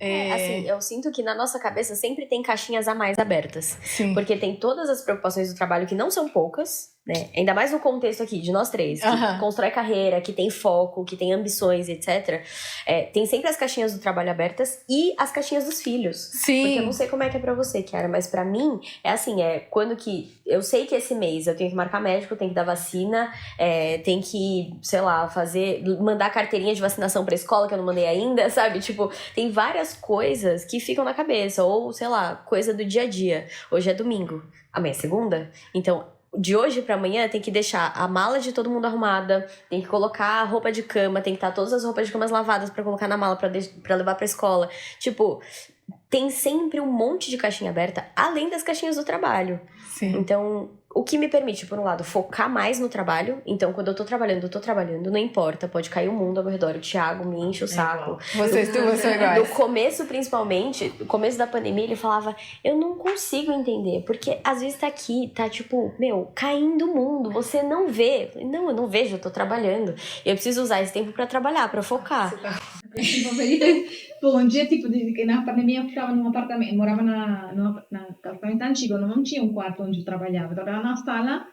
Assim, eu sinto que na nossa cabeça sempre tem caixinhas a mais abertas. Sim. Porque tem todas as preocupações do trabalho que não são poucas, né? Ainda mais no contexto aqui de nós três, que constrói carreira, que tem foco, que tem ambições, etc. Tem sempre as caixinhas do trabalho abertas e as caixinhas dos filhos. Sim. Porque eu não sei como é que é pra você, Kiara, mas pra mim é assim, quando que... Eu sei que esse mês eu tenho que marcar médico, tenho que dar vacina, tem que, sei lá, mandar carteirinha de vacinação pra escola, que eu não mandei ainda, sabe? Tipo, tem várias coisas que ficam na cabeça, ou, sei lá, coisa do dia a dia. Hoje é domingo, amanhã é segunda, então... De hoje pra amanhã tem que deixar a mala de todo mundo arrumada, tem que colocar a roupa de cama, tem que estar todas as roupas de cama lavadas pra colocar na mala pra levar pra escola. Tipo, tem sempre um monte de caixinha aberta, além das caixinhas do trabalho. Sim. Então, o que me permite, por um lado, focar mais no trabalho. Então, quando eu tô trabalhando, não importa, pode cair o mundo ao meu redor. O Thiago me enche o saco. Vocês são iguais. No começo, principalmente, no começo da pandemia, ele falava, eu não consigo entender, porque às vezes tá aqui, tá tipo, caindo o mundo, você não vê. Não, eu não vejo, eu tô trabalhando. Eu preciso usar esse tempo pra trabalhar, pra focar. Um dia, tipo, na pandemia eu ficava num apartamento, morava num apartamento antigo, não tinha um quarto onde eu trabalhava, eu trabalhava na sala,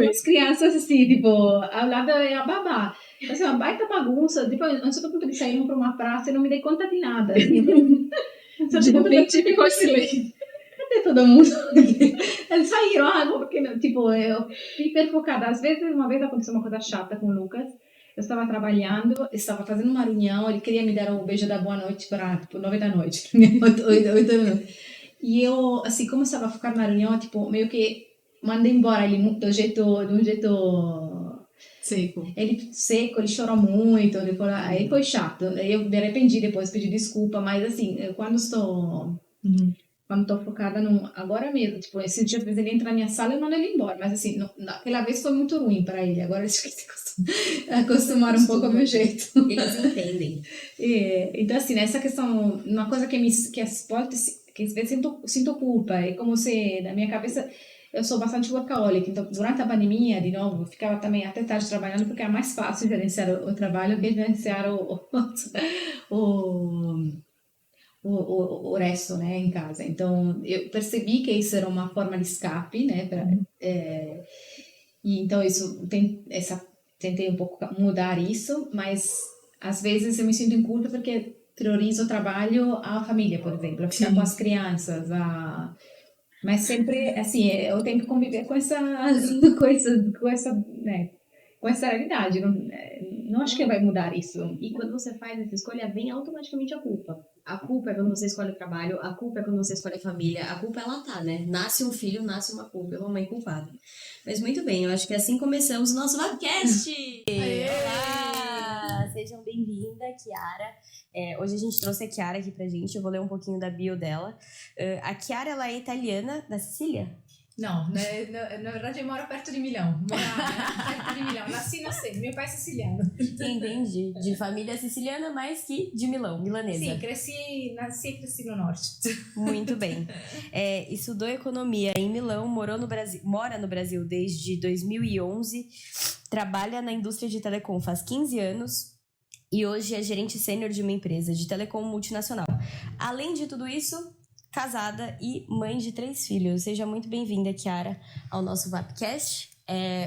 as crianças assim, tipo, ao lado é a babá. Então, assim, uma baita bagunça, tipo, eu só ponto de sair para uma praça e não me dei conta de nada. Assim, de repente ficou silêncio. Cadê todo mundo? Eles saíram, porque, tipo, eu fiquei hiper focada. Às vezes, uma vez aconteceu uma coisa chata com o Lucas. Eu estava trabalhando, estava fazendo uma reunião, ele queria me dar um beijo da boa noite para, tipo, 9 da noite. 8 da noite. E eu, assim, como estava focado na reunião, tipo, meio que mandei embora ele de um jeito seco. Ele chorou muito, depois, aí foi chato. Eu me arrependi depois, pedi desculpa, mas assim, quando estou... Quando estou focada agora mesmo, tipo, esse dia ele entra na minha sala e eu mando ele embora, mas assim, naquela vez foi muito ruim para ele, agora eles se acostumaram um pouco ao meu jeito. Eles entendem. Então assim, nessa questão, uma coisa que às vezes sinto culpa, é como se na minha cabeça eu sou bastante workaholic, então durante a pandemia, de novo, eu ficava também até tarde trabalhando porque era mais fácil gerenciar o trabalho que gerenciar o resto, né, em casa. Então, eu percebi que isso era uma forma de escape, né, e então tentei um pouco mudar isso, mas às vezes eu me sinto em culpa porque priorizo o trabalho à família, por exemplo, ficar com as crianças, mas sempre, assim, eu tenho que conviver com essa né, com essa realidade, não acho que vai mudar isso. E quando você faz essa escolha, vem automaticamente a culpa. A culpa é quando você escolhe o trabalho, a culpa é quando você escolhe a família, a culpa ela tá, né? Nasce um filho, nasce uma culpa, uma mãe culpada. Mas muito bem, eu acho que assim começamos o nosso podcast! Olá! Sejam bem-vinda, Kiara. Hoje a gente trouxe a Kiara aqui pra gente, eu vou ler um pouquinho da bio dela. A Kiara, ela é italiana, da Sicília? Não, na verdade eu moro perto de Milão. Perto de Milão, nasci, meu pai é siciliano. Entendi, de família siciliana, mas que de Milão, milanesa. Sim, nasci e cresci no norte. Muito bem. Estudou economia em Milão, mora no Brasil desde 2011, trabalha na indústria de telecom faz 15 anos e hoje é gerente sênior de uma empresa de telecom multinacional. Além de tudo isso, casada e mãe de 3 filhos. Seja muito bem-vinda, Kiara, ao nosso Vapcast.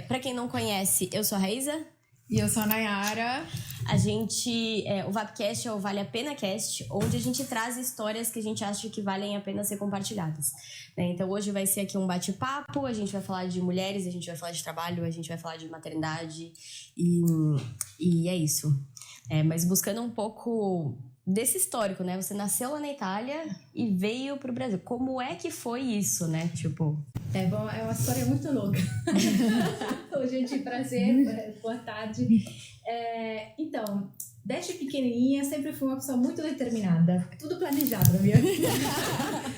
Para quem não conhece, eu sou a Raíza. E eu sou a Nayara. O Vapcast é o Vale a Pena Cast, onde a gente traz histórias que a gente acha que valem a pena ser compartilhadas. Né? Então hoje vai ser aqui um bate-papo, a gente vai falar de mulheres, a gente vai falar de trabalho, a gente vai falar de maternidade e é isso. Mas buscando um pouco desse histórico, né? Você nasceu lá na Itália e veio pro Brasil. Como é que foi isso, né? Tipo... É uma história muito louca. Oi, gente, prazer, boa tarde. Então, desde pequenininha, sempre fui uma pessoa muito determinada. Tudo planejado na minha vida.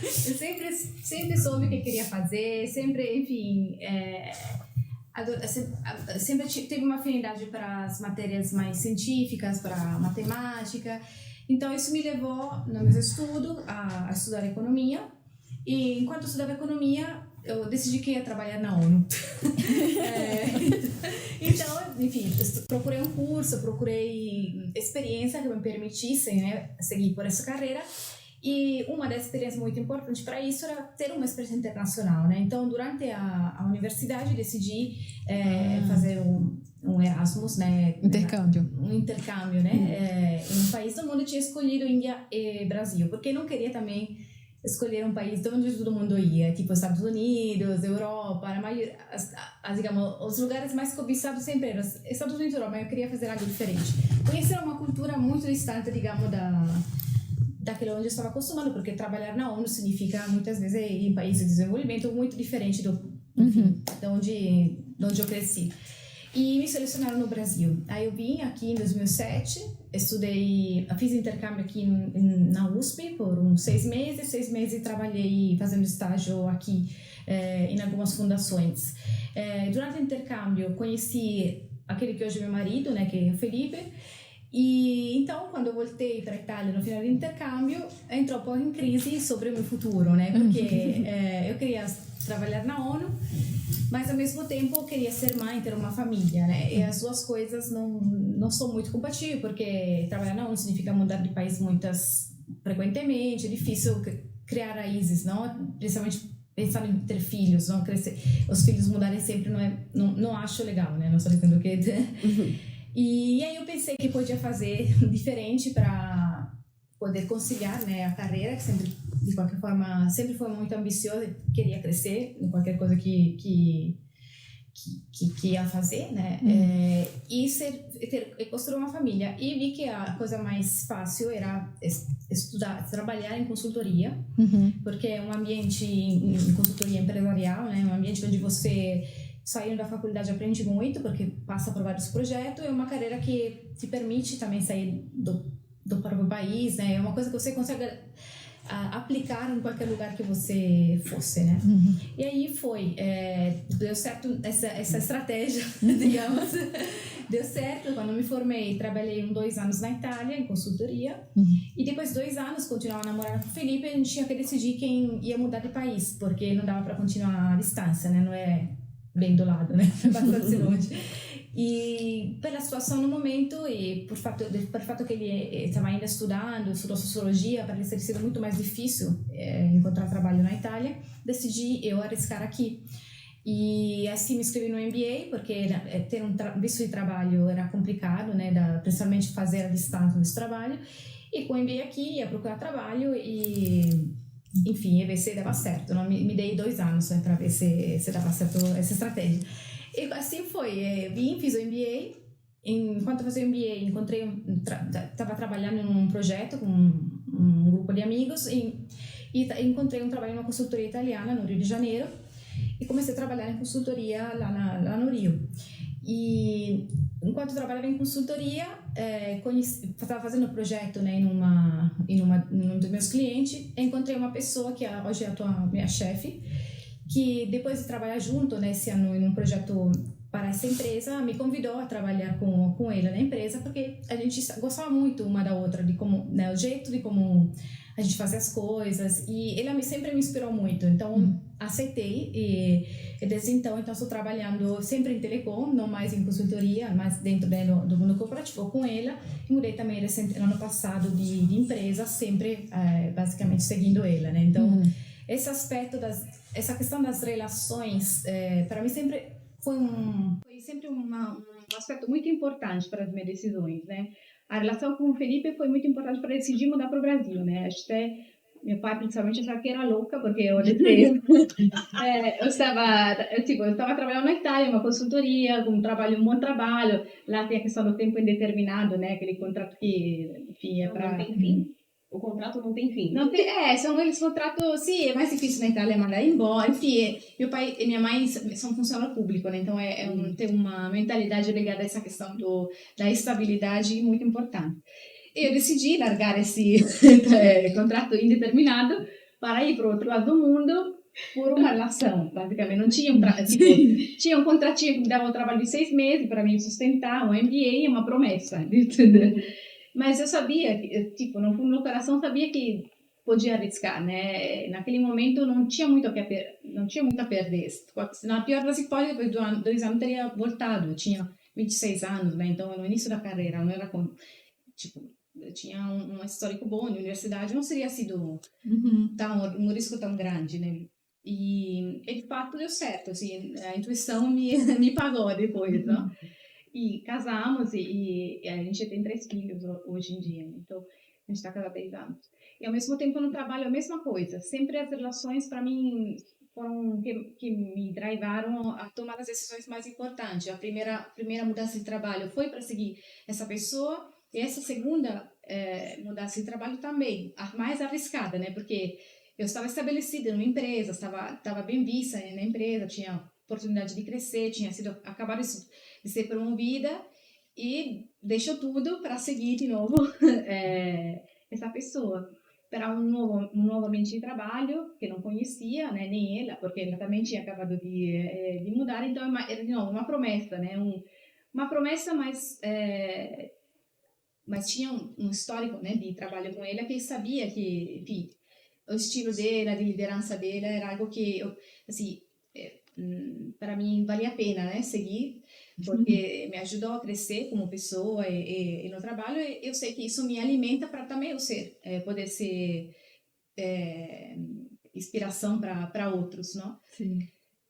Eu sempre soube o que queria fazer, sempre, enfim... sempre teve uma afinidade para as matérias mais científicas, para matemática. Então, isso me levou, no meu estudo, a estudar economia. E, enquanto eu estudava economia, eu decidi que ia trabalhar na ONU. Então, enfim, procurei um curso, procurei experiência que me permitisse, né, seguir por essa carreira. E uma das experiências muito importantes para isso era ter uma experiência internacional, né? Então, durante a universidade, decidi fazer um Erasmus, né? Intercâmbio. Um intercâmbio, né? Em um país do mundo. Eu tinha escolhido Índia e Brasil, porque não queria também escolher um país de onde todo mundo ia, tipo Estados Unidos, Europa, digamos, os lugares mais cobiçados sempre eram Estados Unidos e Europa, mas eu queria fazer algo diferente. Conhecer uma cultura muito distante, digamos, daquilo onde eu estava acostumado, porque trabalhar na ONU significa muitas vezes ir em países de desenvolvimento muito diferente de onde eu cresci. E me selecionaram no Brasil. Aí eu vim aqui em 2007, fiz intercâmbio aqui na USP por uns 6 meses. 6 meses trabalhei fazendo estágio aqui em algumas fundações. Durante o intercâmbio conheci aquele que hoje é meu marido, né, que é o Felipe. E então, quando eu voltei para a Itália no final do intercâmbio, entrou um pouco em crise sobre o meu futuro, né? Porque eu queria trabalhar na ONU, mas ao mesmo tempo eu queria ser mãe, ter uma família, né? E as duas coisas não são muito compatíveis, porque trabalhar na ONU significa mudar de país muitas frequentemente, é difícil criar raízes, não? Principalmente pensando em ter filhos, não crescer, os filhos mudarem sempre não acho legal, né? Não estou dizendo o que E aí eu pensei que podia fazer diferente para poder conciliar, né, a carreira, que sempre, de qualquer forma, sempre foi muito ambiciosa, queria crescer em qualquer coisa que ia fazer, né, e construir uma família. E vi que a coisa mais fácil era estudar, trabalhar em consultoria, porque é um ambiente em consultoria empresarial, né, um ambiente onde você saindo da faculdade aprende muito, porque passa por vários projetos, é uma carreira que te permite também sair do próprio país, né? É uma coisa que você consegue aplicar em qualquer lugar que você fosse, né? E aí deu certo essa estratégia, digamos, deu certo. Quando me formei, trabalhei 2 anos na Itália, em consultoria, e depois de 2 anos, continuava namorando com o Felipe, a gente tinha que decidir quem ia mudar de país, porque não dava para continuar à distância, né? Não é bem do lado, né? Bastante longe. E pela situação no momento e por fato que ele estava ainda estudou sociologia, para ele ter sido muito mais difícil encontrar trabalho na Itália, decidi eu arriscar aqui. E assim me inscrevi no MBA, porque ter visto de trabalho era complicado, né? Principalmente fazer a distância desse trabalho. E com o MBA aqui, ia procurar trabalho e... Enfim, ia ver se dava certo. Não, me dei 2 anos para ver se dava certo essa estratégia. E assim foi. Fiz o MBA. Enquanto eu fazia o MBA, estava trabalhando num projeto com um grupo de amigos e encontrei um trabalho numa consultoria italiana no Rio de Janeiro e comecei a trabalhar em consultoria lá no Rio. E enquanto eu trabalhava em consultoria, estava fazendo um projeto, né, num dos meus clientes, encontrei uma pessoa que hoje é a minha chefe, que depois de trabalhar junto, né, esse ano em um projeto para essa empresa, me convidou a trabalhar com ela na empresa, porque a gente gostava muito uma da outra, de como, né, o jeito de como a gente fazia as coisas, e ela sempre me inspirou muito, então aceitei, e desde então estou trabalhando sempre em telecom, não mais em consultoria, mas dentro do mundo corporativo com ela, e mudei também no ano passado de empresa, sempre basicamente seguindo ela, né, então esse aspecto essa questão das relações, para mim sempre foi sempre um aspecto muito importante para as minhas decisões, né? A relação com o Felipe foi muito importante para decidir mudar para o Brasil, né? Até meu pai principalmente achava que era louca, porque eu estava trabalhando na Itália, uma consultoria, um bom trabalho. Lá tem a questão do tempo indeterminado, né? Aquele contrato que, enfim, Não tem fim. O contrato não tem fim. Não tem, são aqueles contratos, sim, é mais difícil na Itália mandar embora. Enfim, meu pai e minha mãe são funcionários públicos, né? Então tem uma mentalidade ligada a essa questão da estabilidade muito importante. Eu decidi largar esse contrato indeterminado para ir para o outro lado do mundo por uma relação, basicamente. Não tinha tinha um contratinho que me dava um trabalho de 6 meses para me sustentar, um MBA e uma promessa, entendeu? Mas eu sabia, no fundo do coração, sabia que podia arriscar, né? Naquele momento não tinha muito a perder. Na pior das hipóteses, depois de 2 anos, teria voltado. Eu tinha 26 anos, né? Então, no início da carreira, não era tinha um histórico bom na universidade, não seria sido um risco tão grande, né? E de fato deu certo, assim, a intuição me pagou depois, não? E casamos e a gente tem 3 filhos hoje em dia, então a gente está casado há 10 anos. E ao mesmo tempo no trabalho a mesma coisa, sempre as relações para mim foram que me drivaram a tomar as decisões mais importantes. A primeira mudança de trabalho foi para seguir essa pessoa, e essa segunda mudança de trabalho também, a mais arriscada, né? Porque eu estava estabelecida numa empresa, estava bem vista na empresa, tinha oportunidade de crescer, tinha sido acabado de ser promovida e deixou tudo para seguir de novo essa pessoa para um novo ambiente de trabalho que não conhecia, né, nem ela, porque ela também tinha acabado de mudar, então era de novo uma promessa, né, uma promessa, mas tinha um histórico, né, de trabalho com ela que eu sabia que, enfim, o estilo dela, de liderança dela era algo que, assim, para mim valia a pena, né, seguir, porque me ajudou a crescer como pessoa e no trabalho. E eu sei que isso me alimenta para também eu poder ser inspiração para outros, não? Sim.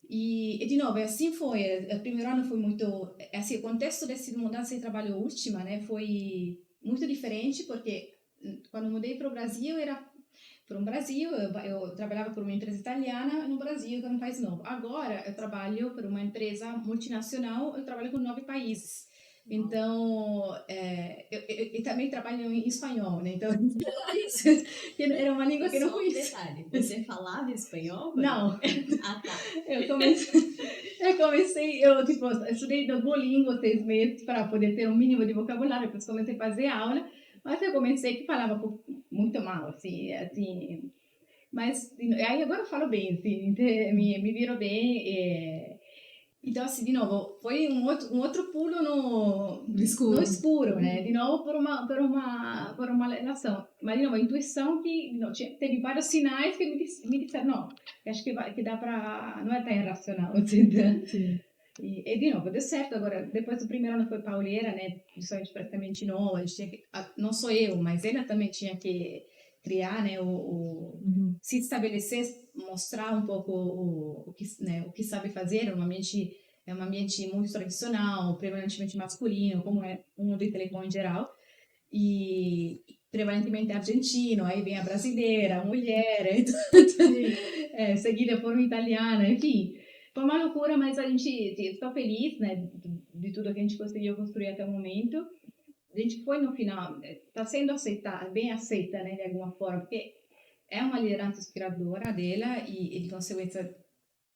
E de novo, assim foi. O primeiro ano foi muito, assim, o contexto dessa mudança de trabalho última, né, foi muito diferente, porque quando mudei para o Brasil era eu trabalhava por uma empresa italiana no Brasil, que era um país novo. Agora, eu trabalho por uma empresa multinacional, eu trabalho com 9 países. Então, eu também trabalho em espanhol, né? Então, era uma língua que eu não conhecia. Detalhe, você falava espanhol? Não. Ah, tá. Eu estudei Duolingo 6 meses para poder ter um mínimo de vocabulário, depois comecei a fazer aula, mas eu comecei que falava muito mal, assim, mas aí agora eu falo bem, assim, me viro bem, então, assim, de novo, foi um outro pulo no escuro, né? De novo, por uma relação. Mas, de novo, a intuição que teve vários sinais que me disseram, não, acho que dá para... Não é tão irracional, entendeu? Sim. E, de novo, deu certo. Agora, depois do primeiro ano foi pauleira, né? Principalmente praticamente novo. A gente tinha que, não sou eu, mas ela também tinha que criar, né? Se estabelecer, mostrar um pouco o que sabe fazer. É um ambiente muito tradicional, prevalentemente masculino, como é um mundo de telecom em geral. E prevalentemente argentino, aí vem a brasileira, a mulher, então, seguida por uma italiana, enfim. Foi uma loucura, mas a gente está feliz, né, de tudo que a gente conseguiu construir até o momento. A gente foi no final, está sendo bem aceita, né, de alguma forma, porque é uma liderança inspiradora dela e de consequência,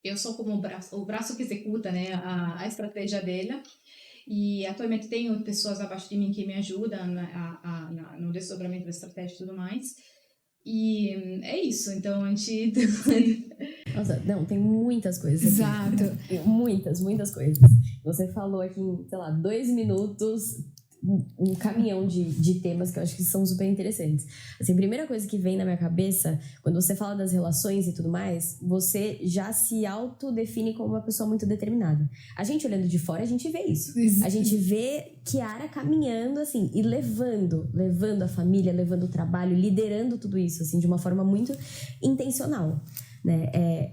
eu sou como o braço que executa, né, a estratégia dela. E atualmente tenho pessoas abaixo de mim que me ajudam no desdobramento da estratégia e tudo mais. E é isso, então a gente... Nossa, não, tem muitas coisas aqui. Exato. Muitas coisas. Você falou aqui em, sei lá, 2 minutos, um caminhão de temas que eu acho que são super interessantes. Assim, a primeira coisa que vem na minha cabeça, quando você fala das relações e tudo mais, você já se autodefine como uma pessoa muito determinada. A gente olhando de fora, a gente vê isso. A gente vê Kiara caminhando, assim, e levando a família, levando o trabalho, liderando tudo isso, assim, de uma forma muito intencional, né?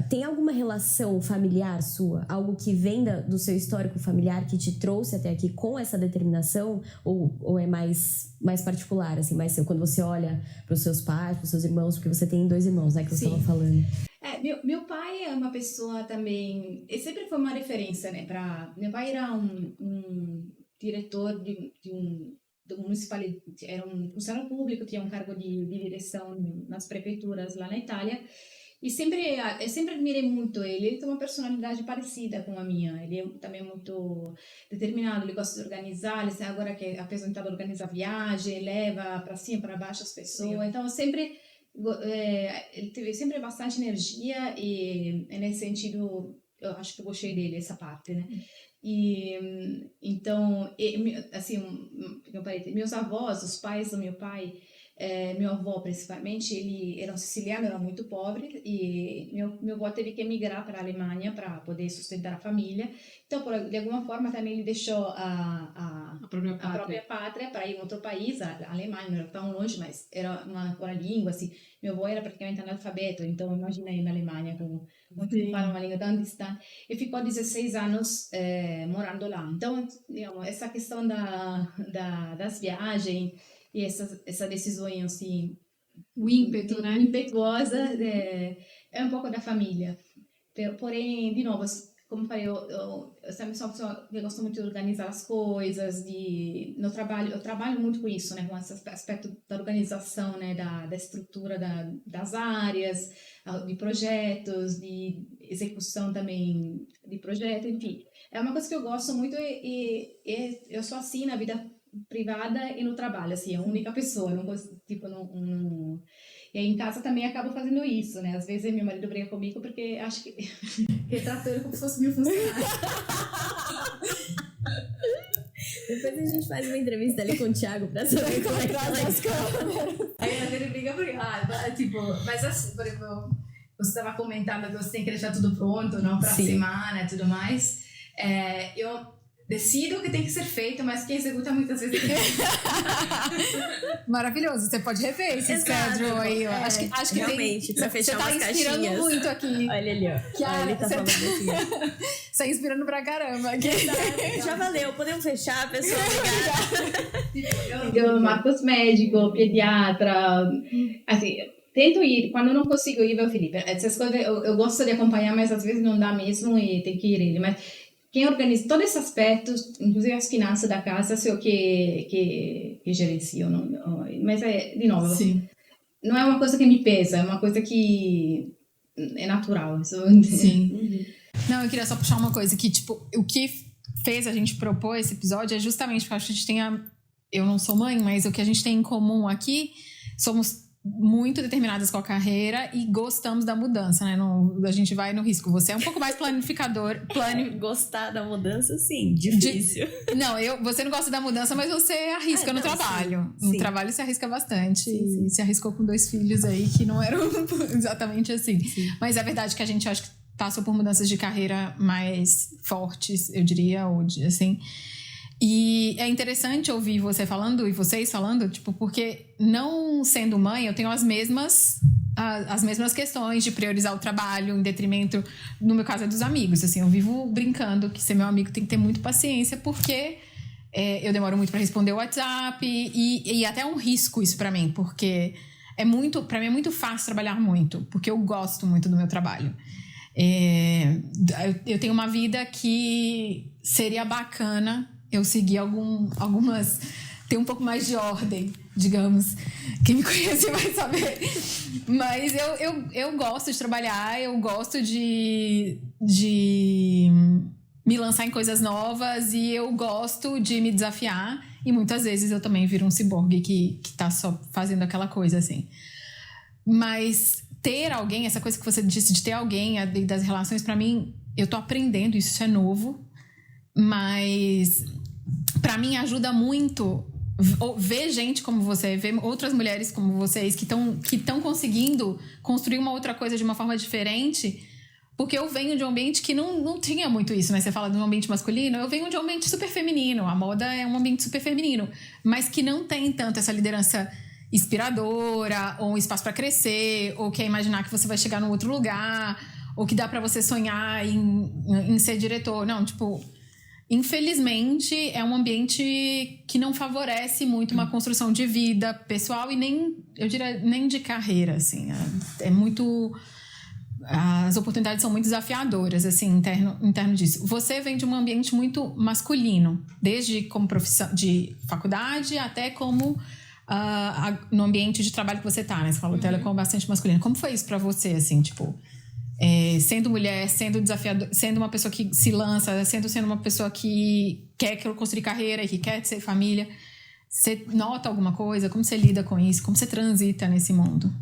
Tem alguma relação familiar sua? Algo que vem do seu histórico familiar que te trouxe até aqui com essa determinação? Ou é mais particular, assim, mais seu? Quando você olha para os seus pais, para os seus irmãos, porque você tem 2 irmãos, né, que você estava falando. Meu pai é uma pessoa também... Ele sempre foi uma referência, né? Meu pai era um diretor de municipalidade, era um funcionário público, tinha um cargo de direção nas prefeituras lá na Itália. E eu sempre admirei muito ele. Ele tem uma personalidade parecida com a minha. Ele é também muito determinado, ele gosta de organizar. Ele agora que é aposentado, organiza viagem, leva para cima, para baixo as pessoas. Então, ele teve sempre bastante energia e nesse sentido, eu acho que eu gostei dele, essa parte, né? E então, assim, meus avós, os pais do meu pai, meu avô principalmente, ele era um siciliano, era muito pobre e meu avô teve que emigrar para a Alemanha para poder sustentar a família. Então, de alguma forma também ele deixou a própria pátria para ir em outro país, a Alemanha não era tão longe, mas era uma língua, assim, meu avô era praticamente analfabeto, então imagina aí na Alemanha, com que fala uma língua tão distante, e ficou 16 anos morando lá. Então, digamos, essa questão das viagens e essa decisão, assim, O ímpeto, né? impetuosa, é um pouco da família. Porém, de novo, como eu falei, eu sempre sou uma pessoa que gosta muito de organizar as coisas, no trabalho, eu trabalho muito com isso, né, com esse aspecto da organização, né, da estrutura das áreas, de projetos, de execução também de projeto, enfim. É uma coisa que eu gosto muito e eu sou assim na vida privada e no trabalho, assim, a única pessoa, não gosto, tipo, não... E aí em casa também acabo fazendo isso, né? Às vezes meu marido briga comigo porque acho que trata ele como se fosse meu funcionário. Depois a gente faz uma entrevista ali com o Thiago pra saber como é que ela Aí ele briga porque, tipo, mas assim, por exemplo, você estava comentando que você tem que deixar tudo pronto, não, pra semana e tudo mais. Eu decido o que tem que ser feito, mas quem executa muitas vezes Maravilhoso, você pode rever esse schedule aí. Acho que realmente, tem, pra fechar você tá umas inspirando caixinhas. muito aqui. Olha ali, ó. Ele tá falando assim. Você tá inspirando pra caramba aqui. Já valeu, podemos fechar, pessoal? Obrigada. Eu marcos médico, pediatra, assim, tento ir, quando não consigo ir, meu Felipe, essas coisas eu gosto de acompanhar, mas às vezes não dá mesmo e tem que ir ele, mas quem organiza todos esses aspectos, inclusive as finanças da casa, sou eu que gerencio, mas de novo, Sim. não é uma coisa que me pesa, é uma coisa que é natural. Sim. Não, eu queria só puxar uma coisa que, tipo, o que fez a gente propor esse episódio é justamente porque a gente tem eu não sou mãe, mas o que a gente tem em comum aqui, somos muito determinadas com a carreira e gostamos da mudança, né? A gente vai no risco. Você é um pouco mais planificador. Gostar da mudança, sim, difícil. Não, você não gosta da mudança, mas você arrisca no trabalho. Sim. No trabalho você arrisca bastante. Sim. E se arriscou com 2 filhos aí que não eram exatamente assim. Sim. Mas é verdade que a gente acho que passou por mudanças de carreira mais fortes, eu diria, ou assim. E é interessante ouvir você falando e vocês falando, tipo, porque não sendo mãe, eu tenho as mesmas questões de priorizar o trabalho em detrimento, no meu caso, é dos amigos. Assim, eu vivo brincando que ser meu amigo tem que ter muito paciência, porque eu demoro muito para responder o WhatsApp e até é um risco isso para mim, porque para mim é muito fácil trabalhar muito, porque eu gosto muito do meu trabalho. Eu tenho uma vida que seria bacana eu seguir algumas... Tem um pouco mais de ordem, digamos. Quem me conhece vai saber. Mas eu gosto de trabalhar, eu gosto de me lançar em coisas novas e eu gosto de me desafiar. E muitas vezes eu também viro um ciborgue que tá só fazendo aquela coisa, assim. Mas ter alguém, essa coisa que você disse de ter alguém, das relações, pra mim, eu tô aprendendo, isso é novo. Mas pra mim ajuda muito ver gente como você, ver outras mulheres como vocês que estão conseguindo construir uma outra coisa de uma forma diferente, porque eu venho de um ambiente que não tinha muito isso, né? Você fala de um ambiente masculino, eu venho de um ambiente super feminino, a moda é um ambiente super feminino, mas que não tem tanto essa liderança inspiradora, ou um espaço para crescer, ou quer imaginar que você vai chegar num outro lugar, ou que dá para você sonhar em ser diretor. Não, tipo... Infelizmente, é um ambiente que não favorece muito uma construção de vida pessoal e eu diria, nem de carreira, assim. É muito... As oportunidades são muito desafiadoras, assim, interno disso. Você vem de um ambiente muito masculino, desde como profissão de faculdade até como no ambiente de trabalho que você tá, né? Você falou telecom bastante masculino. Como foi isso pra você, assim, tipo... sendo mulher, sendo desafiador, sendo uma pessoa que se lança, sendo uma pessoa que quer construir carreira, que quer ser família, você nota alguma coisa? Como você lida com isso? Como você transita nesse mundo?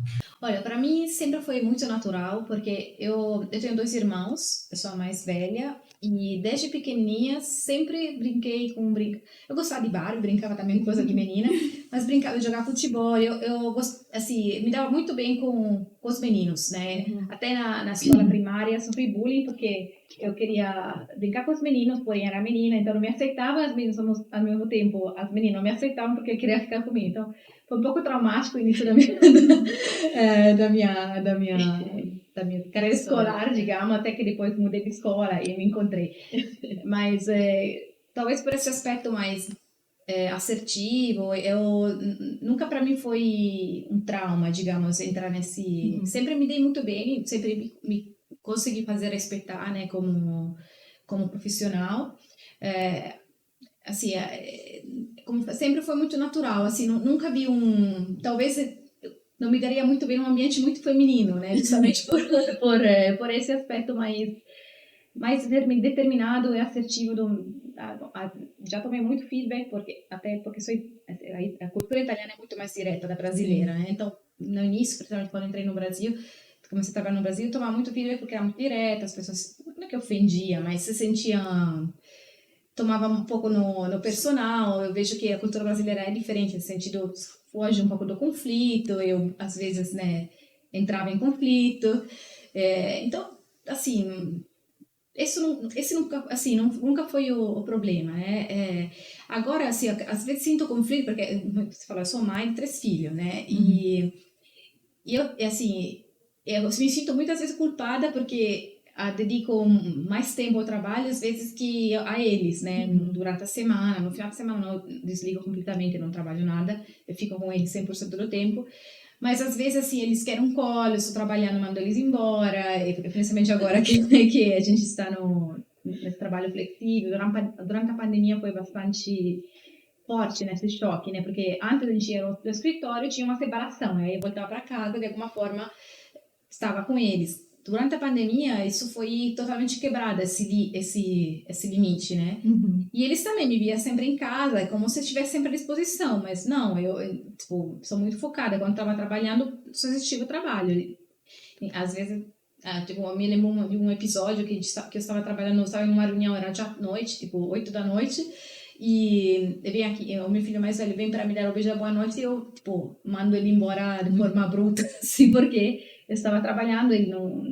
Olha, para mim sempre foi muito natural, porque eu tenho 2 irmãos, eu sou a mais velha, e desde pequenininha sempre brinquei com Eu gostava de Barbie, brincava também com coisa de menina, mas brincava de jogar futebol, assim, me dava muito bem com os meninos, né? Até na escola primária sofri bullying, porque eu queria brincar com os meninos, porém era menina, então não me aceitava, as meninas ao mesmo tempo, as meninas não me aceitavam porque queria ficar comigo, então foi um pouco traumático o início da minha carreira escolar, digamos, até que depois mudei de escola e me encontrei. Mas talvez por esse aspecto mais assertivo, nunca para mim foi um trauma, digamos, entrar nesse. Sempre me dei muito bem, sempre me consegui fazer respeitar, né, como profissional. Assim, sempre foi muito natural, assim, nunca vi talvez não me daria muito bem num ambiente muito feminino, né, justamente por esse aspecto mais determinado e assertivo já tomei muito feedback, porque a cultura italiana é muito mais direta da brasileira, né, então no início, principalmente quando entrei no Brasil, comecei a trabalhar no Brasil, eu tomava muito feedback porque era muito direta, as pessoas, não é que ofendia, mas se sentiam... tomava um pouco no personal. Eu vejo que a cultura brasileira é diferente, no sentido, foge um pouco do conflito, eu, às vezes, né, entrava em conflito. Então, assim, esse nunca, assim, nunca foi o problema, né? Agora, assim, às vezes sinto conflito, porque, você falou, eu sou mãe de 3 filhos, né? E eu, assim, eu me sinto muitas vezes culpada, porque dedico mais tempo ao trabalho, às vezes, que a eles, né? Durante a semana, no final de semana eu desligo completamente, não trabalho nada, eu fico com eles 100% do tempo, mas às vezes, assim, eles querem um colo, eu estou trabalhando, mando eles embora, principalmente agora que a gente está nesse trabalho flexível. Durante a pandemia foi bastante forte nesse choque, né? Porque antes a gente ia no escritório, tinha uma separação, aí eu voltava para casa, de alguma forma, estava com eles. Durante a pandemia, isso foi totalmente quebrado, esse limite, né? E eles também me viam sempre em casa, é como se eu estivesse sempre à disposição, mas não, eu tipo, sou muito focada. Quando estava trabalhando, só existia o trabalho. E, às vezes, tipo, eu me lembro de um episódio que eu estava trabalhando, eu estava em uma reunião, era já noite, tipo, 8 da noite, e ele vem aqui, o meu filho mais velho vem para me dar o beijo da boa noite e eu, tipo, mando ele embora de forma bruta, assim, porque eu estava trabalhando, ele não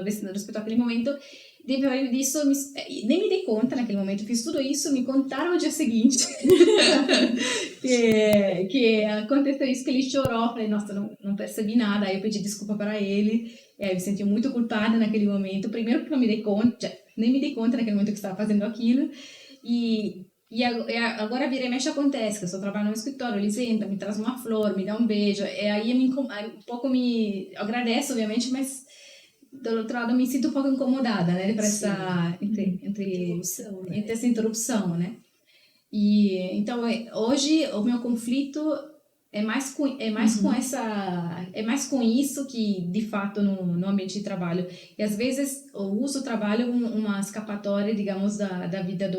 respeitou aquele momento. Depois disso, nem me dei conta naquele momento, fiz tudo isso, me contaram no dia seguinte que aconteceu isso, que ele chorou. Falei, nossa, não percebi nada. Aí eu pedi desculpa para ele, eu me senti muito culpada naquele momento. Primeiro porque não me dei conta, nem me dei conta naquele momento que estava fazendo aquilo. E agora vira e mexe acontece, que eu só trabalho no escritório, ele senta, me traz uma flor, me dá um beijo, aí um pouco eu agradeço, obviamente, mas do outro lado eu me sinto um pouco incomodada, né, por essa entre essa interrupção, né. E então hoje o meu conflito é mais com isso que de fato no ambiente de trabalho. E às vezes eu uso o trabalho como uma escapatória, digamos, da vida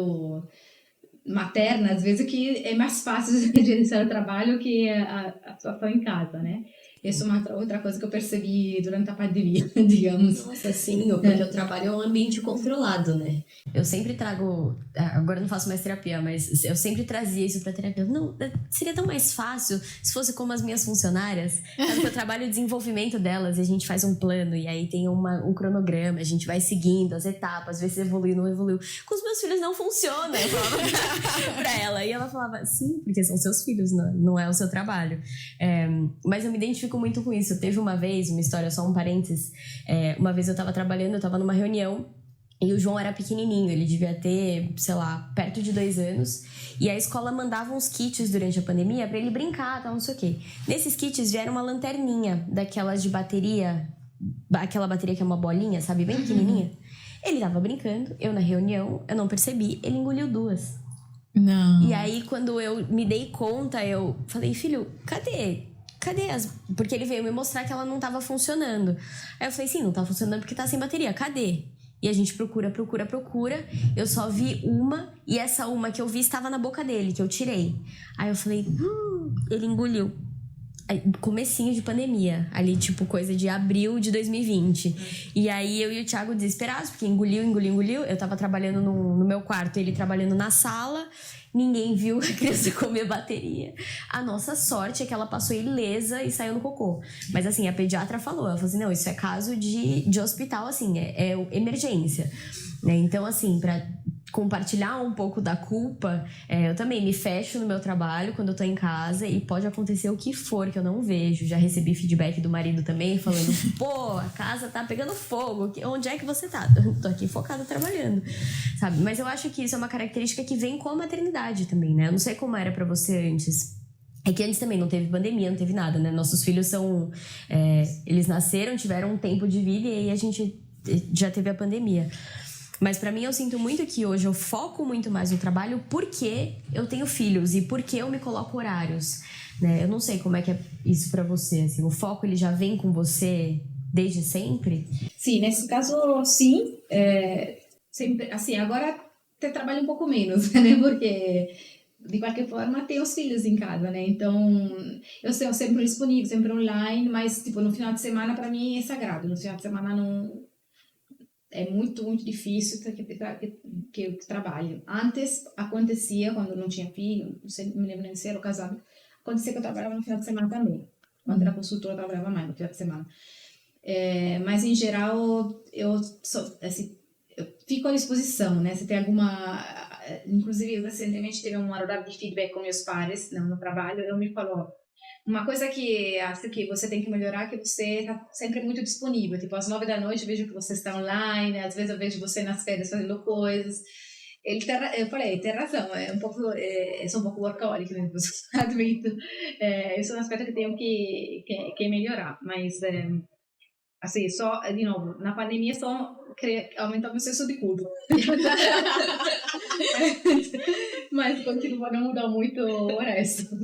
materna, às vezes, que é mais fácil de gerenciar o trabalho que a situação em casa, né? Isso é uma outra coisa que eu percebi durante a pandemia, digamos. Nossa, sim, porque o trabalho é um ambiente controlado, né? Eu sempre trago... Agora eu não faço mais terapia, mas eu sempre trazia isso pra terapia. Não, seria tão mais fácil se fosse como as minhas funcionárias. Sabe que eu trabalho o desenvolvimento delas e a gente faz um plano e aí tem um cronograma, a gente vai seguindo as etapas, às vezes evoluiu, não evoluiu. Com os meus filhos não funciona, eu falava pra ela. E ela falava, sim, porque são seus filhos, não é o seu trabalho. Mas eu me identifico muito com isso. Teve uma vez, uma história, só um parênteses, uma vez eu tava trabalhando, eu tava numa reunião e o João era pequenininho, ele devia ter, sei lá, perto de 2 anos, e a escola mandava uns kits durante a pandemia pra ele brincar, tal, não sei o quê. Nesses kits vieram uma lanterninha daquelas de bateria, aquela bateria que é uma bolinha, sabe, bem pequenininha. Ele tava brincando, eu na reunião, eu não percebi, ele engoliu 2. Não. E aí, quando eu me dei conta, eu falei, filho, cadê Porque ele veio me mostrar que ela não tava funcionando. Aí eu falei, sim, não tá funcionando porque tá sem bateria, cadê? E a gente procura. Eu só vi uma, e essa uma que eu vi estava na boca dele, que eu tirei. Aí eu falei, ele engoliu. comecinho de pandemia, ali tipo coisa de abril de 2020. E aí eu e o Thiago desesperados, porque engoliu. Eu tava trabalhando no meu quarto, ele trabalhando na sala, ninguém viu a criança comer bateria. A nossa sorte é que ela passou ilesa e saiu no cocô. Mas assim, a pediatra falou, ela falou assim, não, isso é caso de hospital, assim, é emergência. Né? Então assim, pra compartilhar um pouco da culpa, eu também me fecho no meu trabalho quando eu tô em casa e pode acontecer o que for que eu não vejo. Já recebi feedback do marido também falando, pô, a casa tá pegando fogo, onde é que você tá? Tô aqui focada trabalhando, sabe? Mas eu acho que isso é uma característica que vem com a maternidade também, né? Eu não sei como era pra você antes. É que antes também não teve pandemia, não teve nada, né? Nossos filhos são... eles nasceram, tiveram um tempo de vida e aí a gente já teve a pandemia. Mas pra mim eu sinto muito que hoje eu foco muito mais no trabalho porque eu tenho filhos e porque eu me coloco horários, né? Eu não sei como é que é isso pra você, assim, o foco ele já vem com você desde sempre? Sim, nesse caso, sim. Sempre, assim, agora te trabalho um pouco menos, né? Porque, de qualquer forma, tenho os filhos em casa, né? Então, eu estou sempre disponível, sempre online, mas, tipo, no final de semana, para mim, é sagrado. No final de semana, não... É muito, muito difícil que eu trabalhe. Antes, acontecia, quando não tinha filho, não sei, não me lembro nem se era casado, acontecia que eu trabalhava no final de semana também. Quando era consultora, eu trabalhava mais no final de semana. Mas, em geral, assim, eu fico à disposição, né? Se tem alguma... Inclusive, recentemente teve uma rodada de feedback com meus pares no trabalho. Eu me falou, uma coisa que acho que você tem que melhorar é que você está sempre muito disponível. Tipo, às 9 da noite eu vejo que você está online, às vezes eu vejo você nas férias fazendo coisas. Eu falei, tem razão, sou um pouco workaholic, né? Admito. Isso é um aspecto que tenho que melhorar. Mas, assim, só, de novo, na pandemia só aumentou meu senso de culpa. Mas continua, não mudou muito o resto.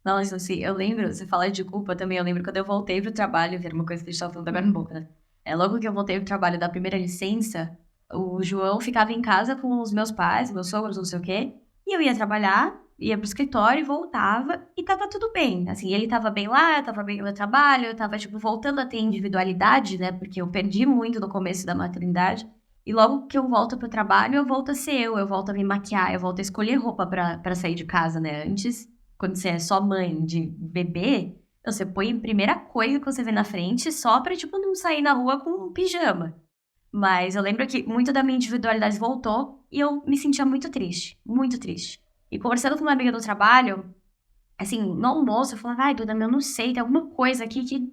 Nossa, assim, eu lembro, você fala de culpa também, eu lembro quando eu voltei pro trabalho, que era uma coisa que a gente tava falando agora um pouco, né? Logo que eu voltei pro trabalho da primeira licença, o João ficava em casa com os meus pais, meus sogros, não sei o quê, e eu ia trabalhar, ia pro escritório e voltava, e tava tudo bem. Assim, ele tava bem lá, eu tava bem no meu trabalho, eu tava, tipo, voltando a ter individualidade, né? Porque eu perdi muito no começo da maternidade. E logo que eu volto pro trabalho, eu volto a ser eu volto a me maquiar, eu volto a escolher roupa pra sair de casa, né? Antes, quando você é só mãe de bebê, você põe a primeira coisa que você vê na frente só pra, tipo, não sair na rua com um pijama. Mas eu lembro que muito da minha individualidade voltou e eu me sentia muito triste, muito triste. E conversando com uma amiga do trabalho, assim, no almoço, eu falava, ai, Duda, eu não sei, tem alguma coisa aqui que...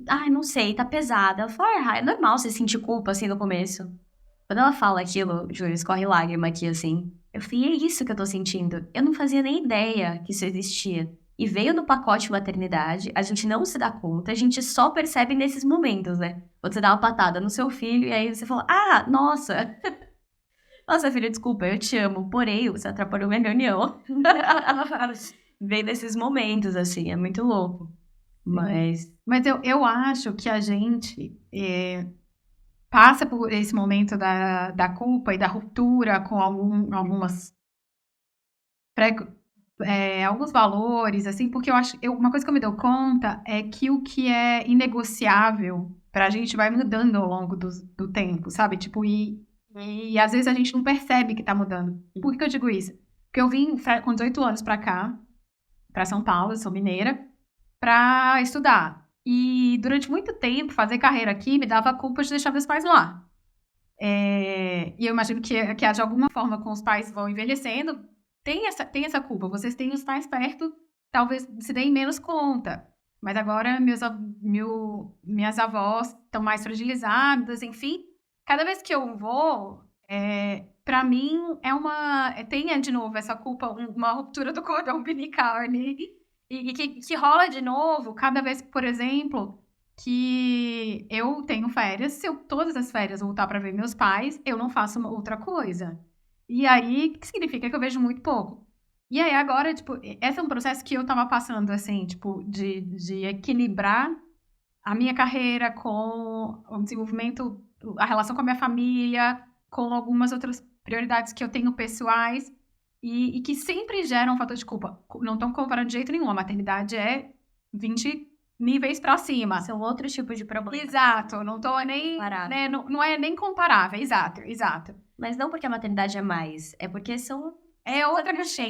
Ai, não sei, tá pesada. Ela falou, é normal você sentir culpa, assim, no começo. Quando ela fala aquilo, Júlia, escorre lágrima aqui, assim. Eu falei, é isso que eu tô sentindo. Eu não fazia nem ideia que isso existia. E veio no pacote maternidade, a gente não se dá conta, a gente só percebe nesses momentos, né? Quando você dá uma patada no seu filho e aí você fala, ah, nossa. Nossa, filha, desculpa, eu te amo, porém, você atrapalhou minha reunião. Vem nesses momentos, assim, é muito louco. Mas eu acho que a gente passa por esse momento da culpa e da ruptura com alguns valores, assim, porque eu acho, uma coisa que eu me dou conta é que o que é inegociável pra gente vai mudando ao longo do tempo, sabe? Tipo, e às vezes a gente não percebe que tá mudando. Por que eu digo isso? Porque eu vim com 18 anos pra cá, pra São Paulo, eu sou mineira, pra estudar. E durante muito tempo, fazer carreira aqui me dava a culpa de deixar meus pais lá. E eu imagino que de alguma forma, com os pais vão envelhecendo, tem essa culpa. Vocês têm os pais perto, talvez se deem menos conta. Mas agora minhas avós estão mais fragilizadas, enfim. Cada vez que eu vou, pra mim, tem de novo essa culpa, uma ruptura do cordão umbilical, né? E que rola de novo cada vez, por exemplo, que eu tenho férias. Se eu todas as férias voltar para ver meus pais, eu não faço outra coisa. E aí, o que significa? Que eu vejo muito pouco. E aí, agora, tipo, esse é um processo que eu tava passando, assim, tipo, de equilibrar a minha carreira com o desenvolvimento, a relação com a minha família, com algumas outras prioridades que eu tenho pessoais. E que sempre geram um fator de culpa. Não estão comparando de jeito nenhum. A maternidade é 20 níveis para cima. São outros tipos de problemas. Exato, não tô nem, né, não é nem comparável, exato. Mas não porque a maternidade é mais, é porque são... É outra questão.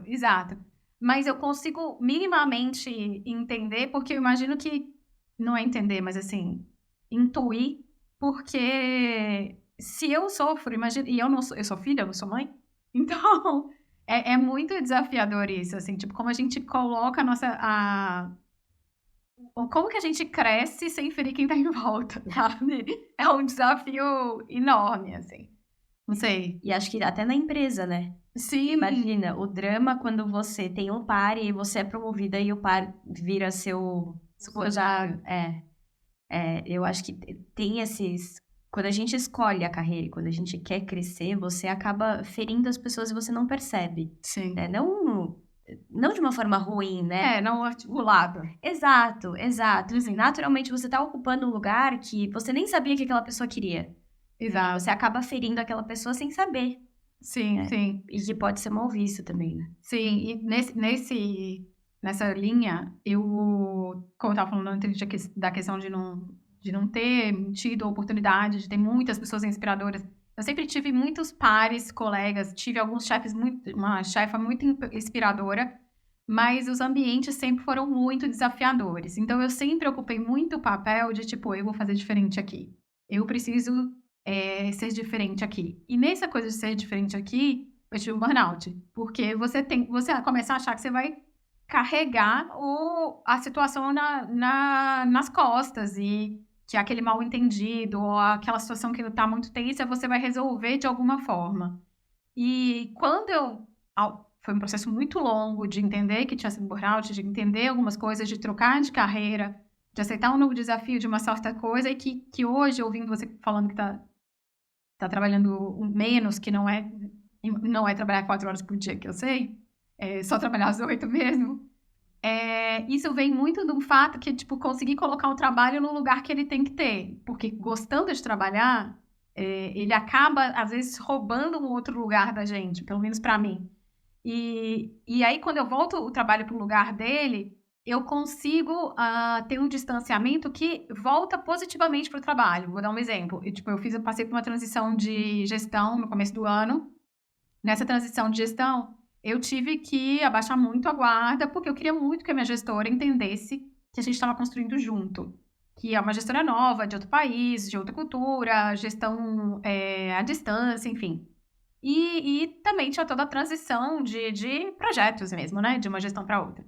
Exato. Mas eu consigo minimamente entender, porque eu imagino que, não é entender, mas assim, intuir, porque se eu sofro, imagina, e eu sou filha, eu não sou mãe, então é muito desafiador isso, assim, tipo, como a gente coloca como que a gente cresce sem ferir quem tá em volta, sabe? É um desafio enorme, assim. Não sei. E acho que até na empresa, né? Sim. Imagina, o drama quando você tem um par e você é promovida e o par vira seu... eu acho que tem esses... Quando a gente escolhe a carreira, quando a gente quer crescer, você acaba ferindo as pessoas e você não percebe. Sim. Né? Não de uma forma ruim, né? Não articulado. Exato. Assim, naturalmente você tá ocupando um lugar que você nem sabia que aquela pessoa queria. Exato. Você acaba ferindo aquela pessoa sem saber. Sim. E que pode ser mal visto também, né? Sim, e nessa linha, como eu tava falando antes da questão de não ter tido a oportunidade, de ter muitas pessoas inspiradoras. Eu sempre tive muitos pares, colegas, tive alguns chefes, uma chefa muito inspiradora, mas os ambientes sempre foram muito desafiadores. Então, eu sempre ocupei muito o papel de, tipo, eu vou fazer diferente aqui. Eu preciso ser diferente aqui. E nessa coisa de ser diferente aqui, eu tive um burnout. Porque você começa a achar que você vai carregar a situação nas costas e que aquele mal entendido ou aquela situação que está muito tensa, você vai resolver de alguma forma. E foi um processo muito longo de entender que tinha sido burnout, de entender algumas coisas, de trocar de carreira, de aceitar um novo desafio de uma certa coisa e que hoje, ouvindo você falando que tá trabalhando menos, que não é trabalhar 4 horas por dia, que eu sei, é só trabalhar às 8 mesmo. Isso vem muito do fato que, tipo, conseguir colocar o trabalho no lugar que ele tem que ter. Porque gostando de trabalhar, ele acaba, às vezes, roubando um outro lugar da gente, pelo menos pra mim. E aí, quando eu volto o trabalho pro lugar dele, eu consigo ter um distanciamento que volta positivamente pro trabalho. Vou dar um exemplo. Eu passei por uma transição de gestão no começo do ano. Nessa transição de gestão, eu tive que abaixar muito a guarda, porque eu queria muito que a minha gestora entendesse que a gente estava construindo junto. Que é uma gestora nova, de outro país, de outra cultura, gestão à distância, enfim. E também tinha toda a transição de projetos mesmo, né? De uma gestão para outra.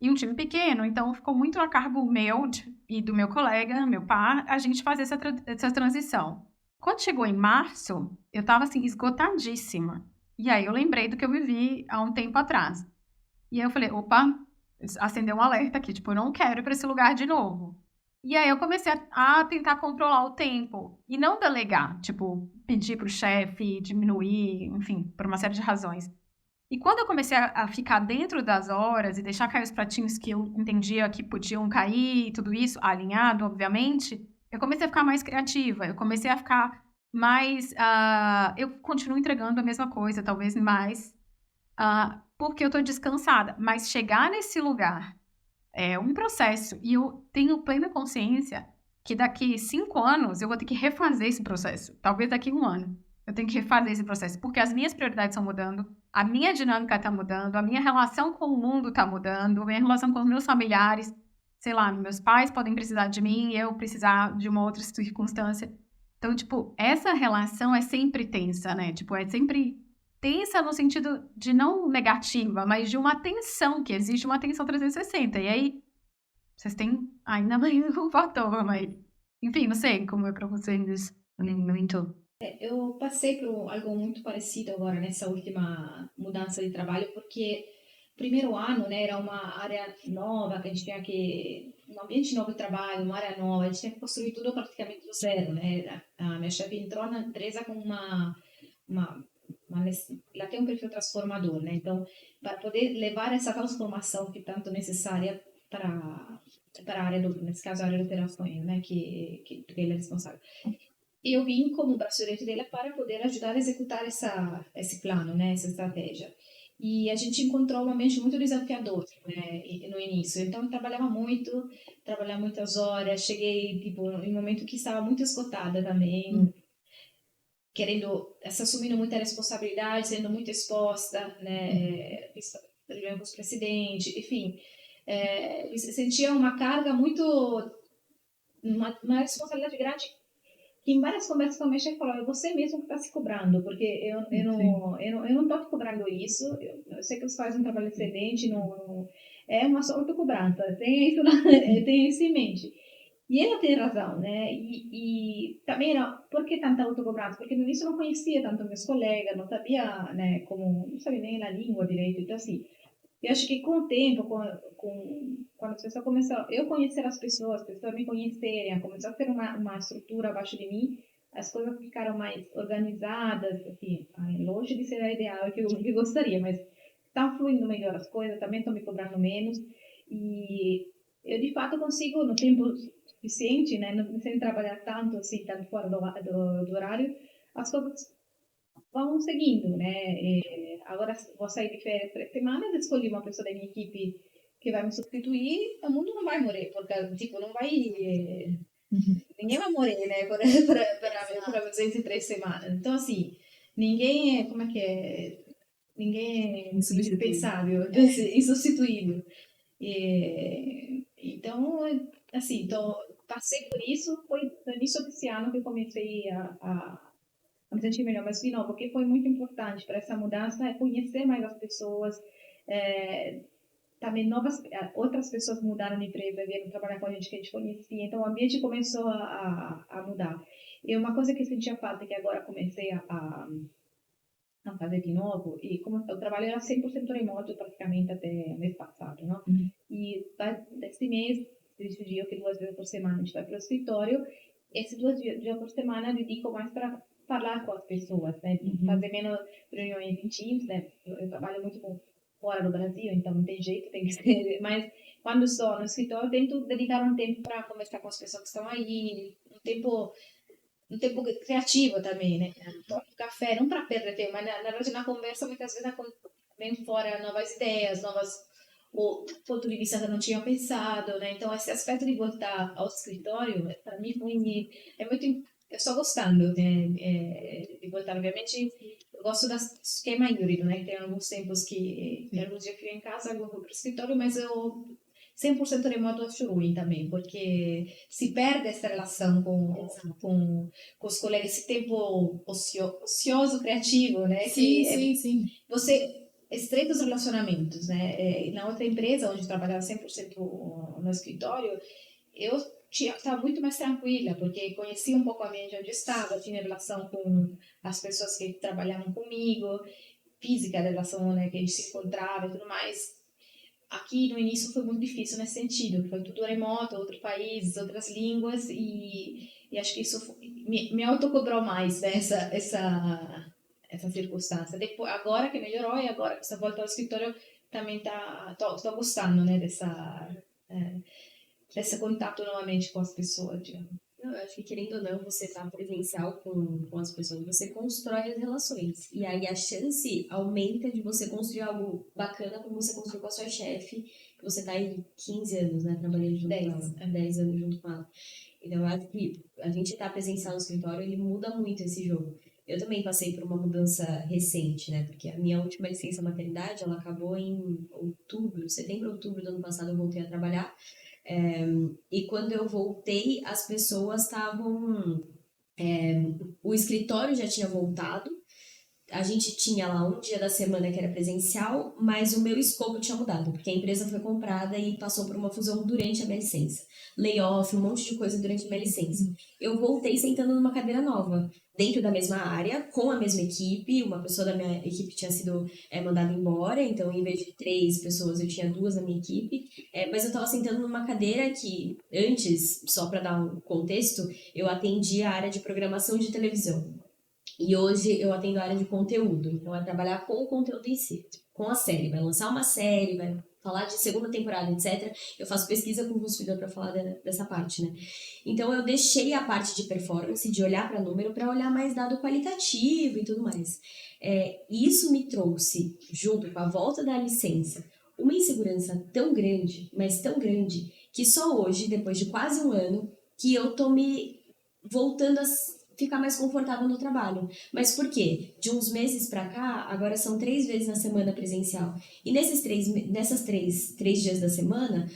E um time pequeno, então ficou muito a cargo meu e do meu colega, meu par, a gente fazer essa transição. Quando chegou em março, eu estava assim, esgotadíssima. E aí eu lembrei do que eu vivi há um tempo atrás. E aí eu falei, opa, acendeu um alerta aqui, tipo, eu não quero ir para esse lugar de novo. E aí eu comecei a tentar controlar o tempo e não delegar, tipo, pedir pro chefe, diminuir, enfim, por uma série de razões. E quando eu comecei a ficar dentro das horas e deixar cair os pratinhos que eu entendia que podiam cair e tudo isso, alinhado, obviamente, eu comecei a ficar mais criativa, eu comecei a ficar mais... eu continuo entregando a mesma coisa, talvez mais, porque eu tô descansada. Mas chegar nesse lugar é um processo. E eu tenho plena consciência que daqui 5 anos eu vou ter que refazer esse processo. Talvez daqui 1 ano eu tenho que refazer esse processo. Porque as minhas prioridades estão mudando, a minha dinâmica está mudando, a minha relação com o mundo está mudando, a minha relação com os meus familiares. Sei lá, meus pais podem precisar de mim e eu precisar de uma outra circunstância. Então, tipo, essa relação é sempre tensa, né? Tipo, é sempre tensa no sentido de não negativa, mas de uma tensão, que existe uma tensão 360. E aí, vocês têm ainda mais um fator, mas... Enfim, não sei como é pra vocês. Muito. Eu passei por algo muito parecido agora nessa última mudança de trabalho, porque o primeiro ano, né, era uma área nova, que a gente tinha que... um ambiente novo de trabalho, uma área nova, a gente tinha que construir tudo praticamente do zero, né? A minha chefe entrou na empresa com ela tem um perfil transformador, né? Então, para poder levar essa transformação que tanto necessária para a área nesse caso a área de operações, né? Que ele é responsável. Eu vim como braço direito dela para poder ajudar a executar esse plano, né? Essa estratégia. E a gente encontrou um ambiente muito desafiador, né, no início. Então, eu trabalhava muitas horas. Cheguei, tipo, em um momento que estava muito esgotada também, querendo, assumindo muita responsabilidade, sendo muito exposta, né, com os presidentes, enfim. Sentia uma carga muito, uma responsabilidade grande, que em várias conversas com a minha chefe falou, é você mesmo que está se cobrando, porque eu não estou te cobrando isso, eu sei que você faz um trabalho excelente, é uma só autocobrança, tem isso em mente. E ela tem razão, né? E também, por que tanta autocobrança? Porque no início eu não conhecia tanto meus colegas, não sabia, né, não sabia nem a língua direito, então assim, eu acho que com o tempo, quando as pessoas começam, eu conhecer as pessoas me conhecerem, começar a ter uma estrutura abaixo de mim, as coisas ficaram mais organizadas, assim, longe de ser a ideal que eu gostaria, mas estão fluindo melhor as coisas, também estão me cobrando menos, e eu de fato consigo, no tempo suficiente, né, sem trabalhar tanto, assim, tanto fora do horário, as coisas vão seguindo, né? Agora vou sair de férias 3 semanas, escolhi uma pessoa da minha equipe que vai me substituir, o mundo não vai morrer, porque, tipo, não vai... Ninguém vai morrer, né, para vocês em 3 semanas. Então, assim, ninguém como é que é? Ninguém é indispensável, insubstituível. Então, assim, passei por isso, foi no início desse ano que eu comecei a me sentir melhor, mas não, porque foi muito importante para essa mudança, é conhecer mais as pessoas, também outras pessoas mudaram de empresa, vieram trabalhar com a gente que a gente conhecia, então o ambiente começou a mudar. E uma coisa que eu sentia falta, que agora comecei a fazer de novo, e como o trabalho era 100% remoto praticamente até mês passado, não? E desse mês, decidiu que 2 vezes por semana a gente vai para o escritório, esses 2 dias por semana eu dedico mais para falar com as pessoas, né? Fazer menos reuniões em Teams, né? Eu trabalho muito fora do Brasil, então não tem jeito, tem que ser. Mas quando estou no escritório, eu tento dedicar um tempo para conversar com as pessoas que estão aí, um tempo criativo também, né? Tomo café, não para perder tempo, mas na verdade na conversa muitas vezes vem fora novas ideias, o ponto de vista que eu não tinha pensado, né? Então esse aspecto de voltar ao escritório, para mim é muito, eu estou gostando, né? De voltar, obviamente. Eu gosto do esquema híbrido, né? Tem alguns tempos que alguns dias eu fico em casa, alguns vou para o escritório, mas eu 100% remoto acho ruim também, porque se perde essa relação com os colegas, esse tempo ocioso, criativo, né? Sim. Você estreita os relacionamentos, né? Na outra empresa, onde eu trabalhava 100% no escritório, eu estava muito mais tranquila, porque conhecia um pouco a ambiente onde eu estava, tinha relação com as pessoas que trabalhavam comigo, física da relação, né, que a gente se encontrava e tudo mais. Aqui no início foi muito difícil nesse sentido, foi tudo remoto, outros países, outras línguas, e acho que isso me autocobrou mais, né, essa circunstância. Depois, agora que melhorou e agora que você volta ao escritório, também tô gostando, né, desse contato novamente com as pessoas, digamos. Não, eu acho que, querendo ou não, você tá presencial com as pessoas, você constrói as relações. E aí a chance aumenta de você construir algo bacana como você construiu com a sua chefe, que você tá aí 15 anos, né, trabalhando junto com ela, 10 anos junto com ela. Então, eu acho que a gente tá presencial no escritório, ele muda muito esse jogo. Eu também passei por uma mudança recente, né, porque a minha última licença maternidade, ela acabou em setembro, outubro do ano passado eu voltei a trabalhar. E quando eu voltei, as pessoas estavam... o escritório já tinha voltado, a gente tinha lá um dia da semana que era presencial, mas o meu escopo tinha mudado, porque a empresa foi comprada e passou por uma fusão durante a minha licença. Layoff, um monte de coisa durante a minha licença. Eu voltei sentando numa cadeira nova, dentro da mesma área, com a mesma equipe. Uma pessoa da minha equipe tinha sido mandada embora, então em vez de 3 pessoas, eu tinha 2 na minha equipe. Mas eu estava sentando numa cadeira que, antes, só para dar um contexto, eu atendia a área de programação de televisão. E hoje eu atendo a área de conteúdo, então é trabalhar com o conteúdo em si, com a série. Vai lançar uma série, vai falar de segunda temporada, etc., eu faço pesquisa com o consumidor para falar dessa parte, né? Então eu deixei a parte de performance, de olhar para número, para olhar mais dado qualitativo e tudo mais. E isso me trouxe, junto com a volta da licença, uma insegurança tão grande, mas tão grande, que só hoje, depois de quase um ano, que eu tô me voltando a ficar mais confortável no trabalho. Mas por quê? De uns meses pra cá, agora são 3 vezes na semana presencial. E nessas três dias da semana,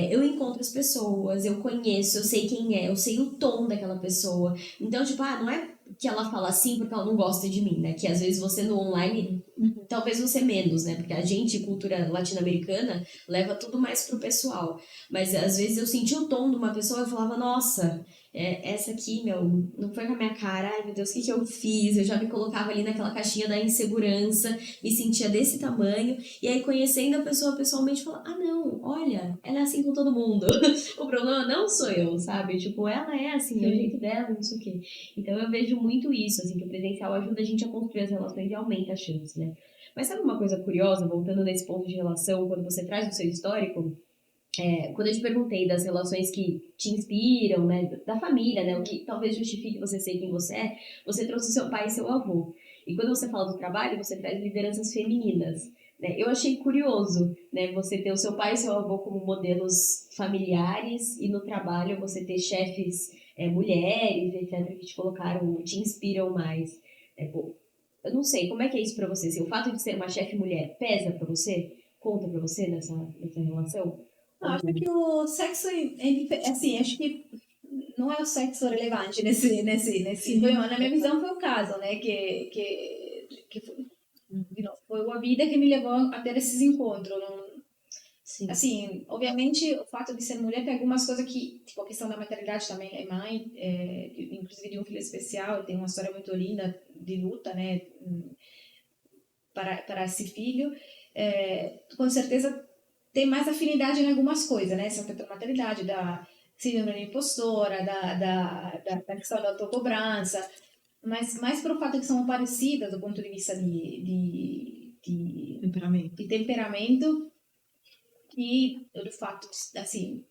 eu encontro as pessoas, eu conheço, eu sei quem é, eu sei o tom daquela pessoa. Então, tipo, não é que ela fala assim porque ela não gosta de mim, né? Que às vezes você no online, talvez você menos, né? Porque a gente, cultura latino-americana, leva tudo mais pro pessoal. Mas às vezes eu senti o tom de uma pessoa e eu falava, nossa, essa aqui, não foi com a minha cara, ai meu Deus, o que eu fiz? Eu já me colocava ali naquela caixinha da insegurança, me sentia desse tamanho, e aí conhecendo a pessoa pessoalmente, falava, não, olha, ela é assim com todo mundo. O problema não sou eu, sabe? Tipo, ela é assim, é o jeito dela, não sei o quê. Então eu vejo muito isso, assim, que o presencial ajuda a gente a construir as relações e aumenta a chance, né? Mas sabe uma coisa curiosa, voltando nesse ponto de relação, quando você traz o seu histórico, quando eu te perguntei das relações que te inspiram, né, da família, né, o que talvez justifique você ser quem você é, você trouxe seu pai e seu avô. E quando você fala do trabalho, você traz lideranças femininas, né? Eu achei curioso, né, você ter o seu pai e seu avô como modelos familiares e no trabalho você ter chefes mulheres, etc., que te colocaram, te inspiram mais. Eu não sei, como é que é isso pra você? Assim, o fato de ser uma chefe mulher pesa pra você? Conta pra você nessa relação? Não, acho que o sexo assim, acho que não é o sexo relevante nesse na minha visão foi o caso, né, que foi a vida que me levou a ter esses encontros. Sim. Assim, obviamente o fato de ser mulher tem algumas coisas que, tipo a questão da maternidade também, é mãe, inclusive de um filho especial, tem uma história muito linda de luta, né, para esse filho, com certeza tem mais afinidade em algumas coisas, né? Essa questão da maternidade, da síndrome da impostora, da questão da autocobrança, mas mais pelo fato de que são parecidas do ponto de vista de temperamento e do fato de, assim...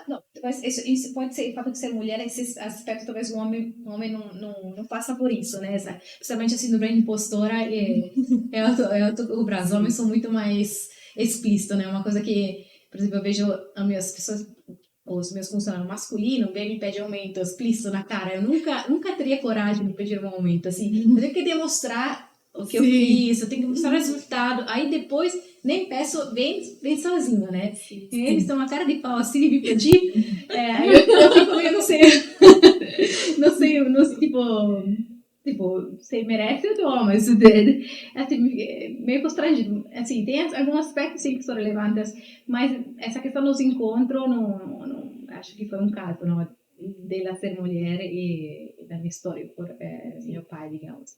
não, isso pode ser o fato de ser mulher, esse aspecto talvez o homem não passa por isso, né? Principalmente a síndrome da impostora os homens são muito mais explícito, né? Uma coisa que, por exemplo, eu vejo os meus funcionários masculinos vêm e pedem aumento explícito na cara. Eu nunca teria coragem de pedir um aumento, assim. Eu tenho que demonstrar o que eu fiz, eu tenho que mostrar o resultado. Aí depois, nem peço, vem sozinho, né? E eles estão uma cara de pau assim de me pedir. Eu fico, eu não sei, tipo, você merece, eu dou, mas assim, meio constrangido. Assim, tem alguns aspectos sim que são relevantes, mas essa questão dos encontros, não acho que foi um caso, não, dela ser mulher e da minha história por meu pai, digamos.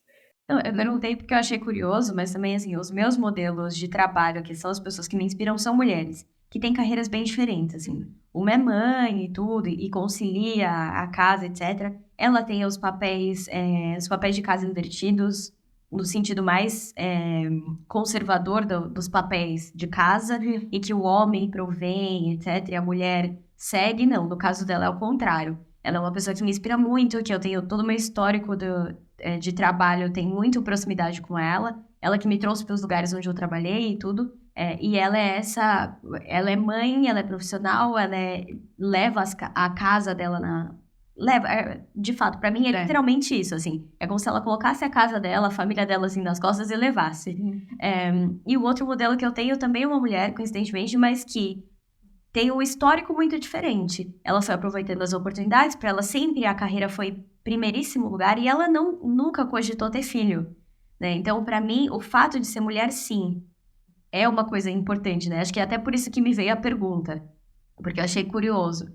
Não, eu perguntei porque eu achei curioso, mas também, assim, os meus modelos de trabalho, que são as pessoas que me inspiram, são mulheres, que têm carreiras bem diferentes, assim. Uma é mãe e tudo, e concilia a casa, etc. Ela tem os papéis de casa invertidos, no sentido mais conservador dos papéis de casa, e que o homem provém, etc., e a mulher segue. Não, no caso dela é o contrário. Ela é uma pessoa que me inspira muito, que eu tenho todo o meu histórico de trabalho, eu tenho muita proximidade com ela. Ela que me trouxe para os lugares onde eu trabalhei e tudo. E ela é mãe, ela é profissional, leva a casa dela de fato, pra mim é literalmente isso, assim. É como se ela colocasse a casa dela, a família dela, assim, nas costas e levasse. E o outro modelo que eu tenho também é uma mulher, coincidentemente, mas que tem um histórico muito diferente. Ela foi aproveitando as oportunidades, para ela sempre a carreira foi primeiríssimo lugar e ela nunca cogitou ter filho, né? Então, para mim, o fato de ser mulher, sim, é uma coisa importante, né? Acho que é até por isso que me veio a pergunta, porque eu achei curioso.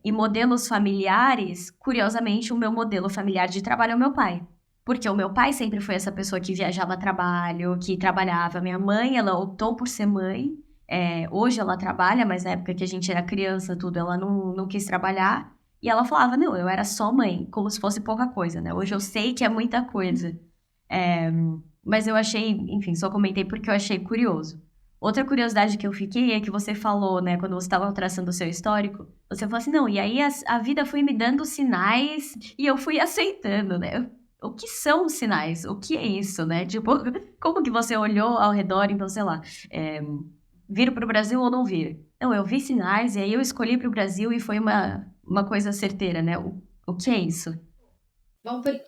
E modelos familiares, curiosamente, o meu modelo familiar de trabalho é o meu pai. Porque o meu pai sempre foi essa pessoa que viajava a trabalho, que trabalhava. Minha mãe, ela optou por ser mãe. Hoje ela trabalha, mas na época que a gente era criança, tudo, ela não quis trabalhar. E ela falava, não, eu era só mãe, como se fosse pouca coisa, né? Hoje eu sei que é muita coisa. Mas eu achei, enfim, só comentei porque eu achei curioso. Outra curiosidade que eu fiquei é que você falou, né, quando você estava traçando o seu histórico, você falou assim, não, e aí a vida foi me dando sinais e eu fui aceitando, né? O que são os sinais? O que é isso, né? Tipo, como que você olhou ao redor, então, sei lá, vir para o Brasil ou não vir? Não, eu vi sinais e aí eu escolhi para o Brasil e foi uma coisa certeira, né? O que é isso?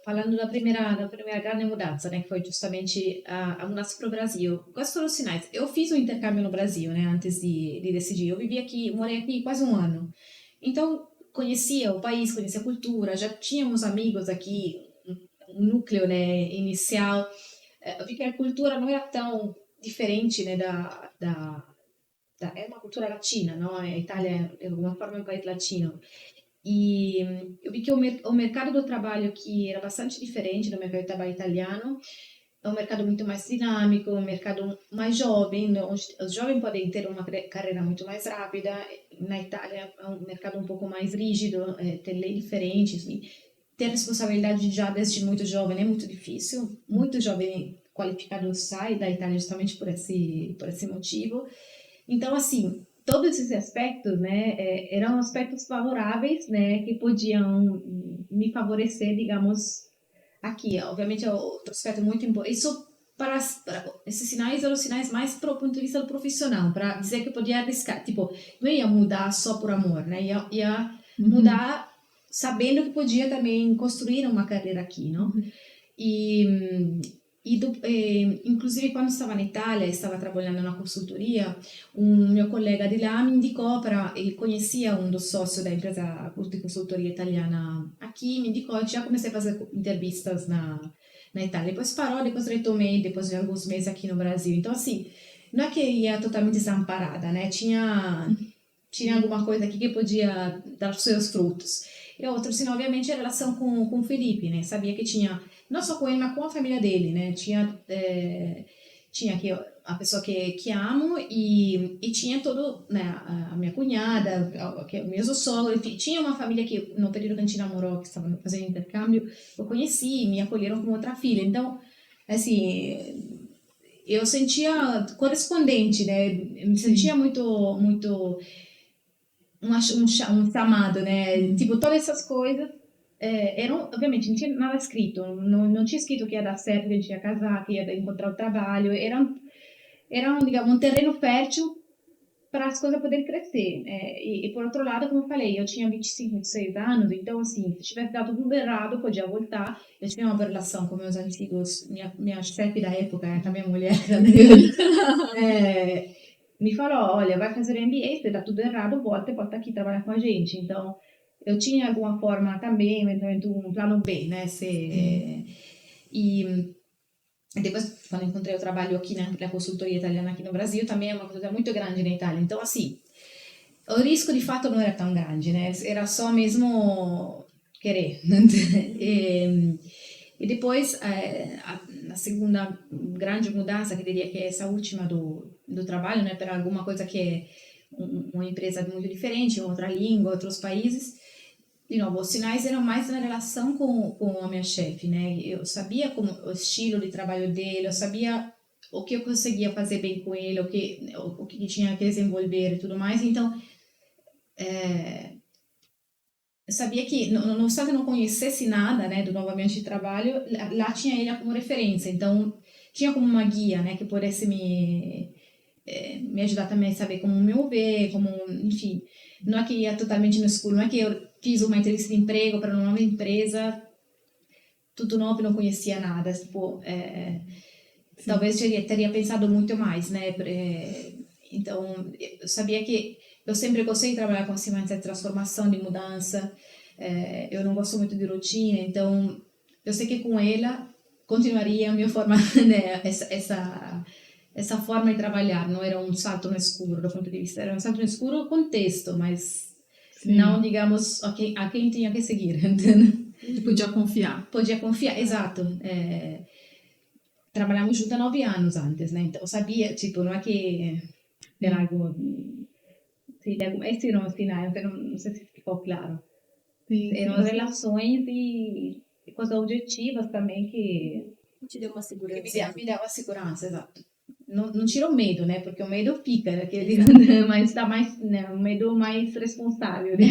Falando da primeira grande mudança, né, que foi justamente a mudança para o Brasil. Quais foram os sinais? Eu fiz um intercâmbio no Brasil, né, antes de decidir. Eu vivi aqui, morei aqui quase um ano. Então, conhecia o país, conhecia a cultura, já tínhamos amigos aqui, um núcleo, né, inicial. Eu vi que a cultura não era tão diferente, né, é uma cultura latina, não? A Itália, de alguma forma, é um país latino. E eu vi que o mercado do trabalho aqui era bastante diferente do mercado de trabalho italiano. É um mercado muito mais dinâmico, um mercado mais jovem, onde os jovens podem ter uma carreira muito mais rápida. Na Itália é um mercado um pouco mais rígido, tem leis diferentes. Ter responsabilidade já desde muito jovem é muito difícil. Muito jovem qualificado sai da Itália justamente por esse motivo. Então, assim, todos esses aspectos, né, eram aspectos favoráveis, né, que podiam me favorecer, digamos, aqui. Obviamente, é outro aspecto muito importante. Isso esses sinais eram sinais mais do ponto de vista do profissional, para dizer que eu podia arriscar. Tipo, não ia mudar só por amor, né? Ia mudar sabendo que podia também construir uma carreira aqui, não? Inclusive, quando estava na Itália, estava trabalhando na consultoria, um meu colega de lá me indicou ele conhecia um dos sócios da empresa de consultoria italiana aqui, me indicou, eu já comecei a fazer entrevistas na Itália, depois parou, depois retomei, depois de alguns meses aqui no Brasil. Então, assim, não é que ia totalmente desamparada, né? Tinha alguma coisa aqui que podia dar os seus frutos. E outro sinal, obviamente, é a relação com o Felipe, né? Sabia que tinha, não só com ele, mas com a família dele, né? Tinha aqui a pessoa que amo e tinha todo, né, a minha cunhada, o meu sogro, enfim, tinha uma família que, no período que a gente namorou, que estava fazendo intercâmbio, eu conheci, me acolheram como outra filha. Então, assim, eu sentia correspondente, né? Eu me sentia muito, muito um chamado, né? Tipo, todas essas coisas eram, obviamente, não tinha nada escrito, não tinha escrito que ia dar certo, que a gente ia casar, que ia encontrar o trabalho, era digamos, um terreno fértil para as coisas poderem crescer. E por outro lado, como eu falei, eu tinha 25, 26 anos, então, assim, se tivesse dado tudo errado, eu podia voltar. Eu tinha uma boa relação com meus antigos, minha chefe da época, também mulher, me falou, olha, vai fazer MBA, se dá tudo errado, volta aqui trabalhar com a gente. Então, eu tinha alguma forma também, eventualmente, um plano B, né? E depois, quando encontrei o trabalho aqui na consultoria italiana aqui no Brasil, também é uma coisa muito grande na Itália. Então, assim, o risco de fato não era tão grande, né? Era só mesmo querer. E depois, a segunda grande mudança, que diria que é essa última do trabalho, né? Para alguma coisa que é uma empresa muito diferente, outra língua, outros países. De novo, os sinais eram mais na relação com a minha chefe, né? Eu sabia o estilo de trabalho dele, eu sabia o que eu conseguia fazer bem com ele, o que tinha que desenvolver e tudo mais. Então, eu sabia que, não obstante eu não conhecesse nada, né, do novo ambiente de trabalho, lá tinha ele como referência. Então, tinha como uma guia, né, que pudesse me ajudar também a saber como me mover, enfim, não é que ia totalmente no escuro, não é que eu fiz uma entrevista de emprego para uma nova empresa, tudo novo e não conhecia nada, tipo, talvez teria pensado muito mais, né, então, eu sabia que eu sempre gostei de trabalhar com esse mindset de transformação, de mudança, eu não gosto muito de rotina, então, eu sei que com ela continuaria a minha forma, né, essa forma de trabalhar, não era um salto no escuro do ponto de vista, era um salto no escuro contexto, mas não, digamos, a quem tinha que seguir, entendeu? E podia confiar. Podia confiar, exato. Trabalhamos juntos há 9 anos antes, né? Então, eu sabia, tipo, não é que era algo... Esses eram os sinais, não sei se ficou claro. Eram relações e coisas objetivas também que Te deu uma segurança. me dava segurança, exato. não tira o medo, né? Porque o medo fica, né? Mas tá mais, né? Um medo mais responsável, né?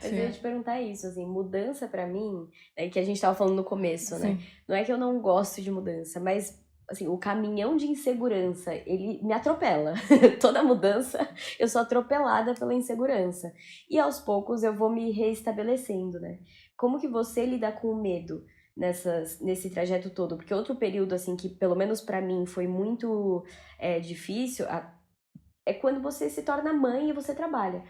Mas eu ia te perguntar isso, assim, mudança pra mim, que a gente tava falando no começo, né? Não é que eu não gosto de mudança, mas, assim, o caminhão de insegurança, ele me atropela. Toda mudança, eu sou atropelada pela insegurança. E aos poucos eu vou me reestabelecendo, né? Como que você lida com o medo nesse trajeto todo? Porque outro período, assim, que pelo menos pra mim foi muito difícil, é quando você se torna mãe e você trabalha.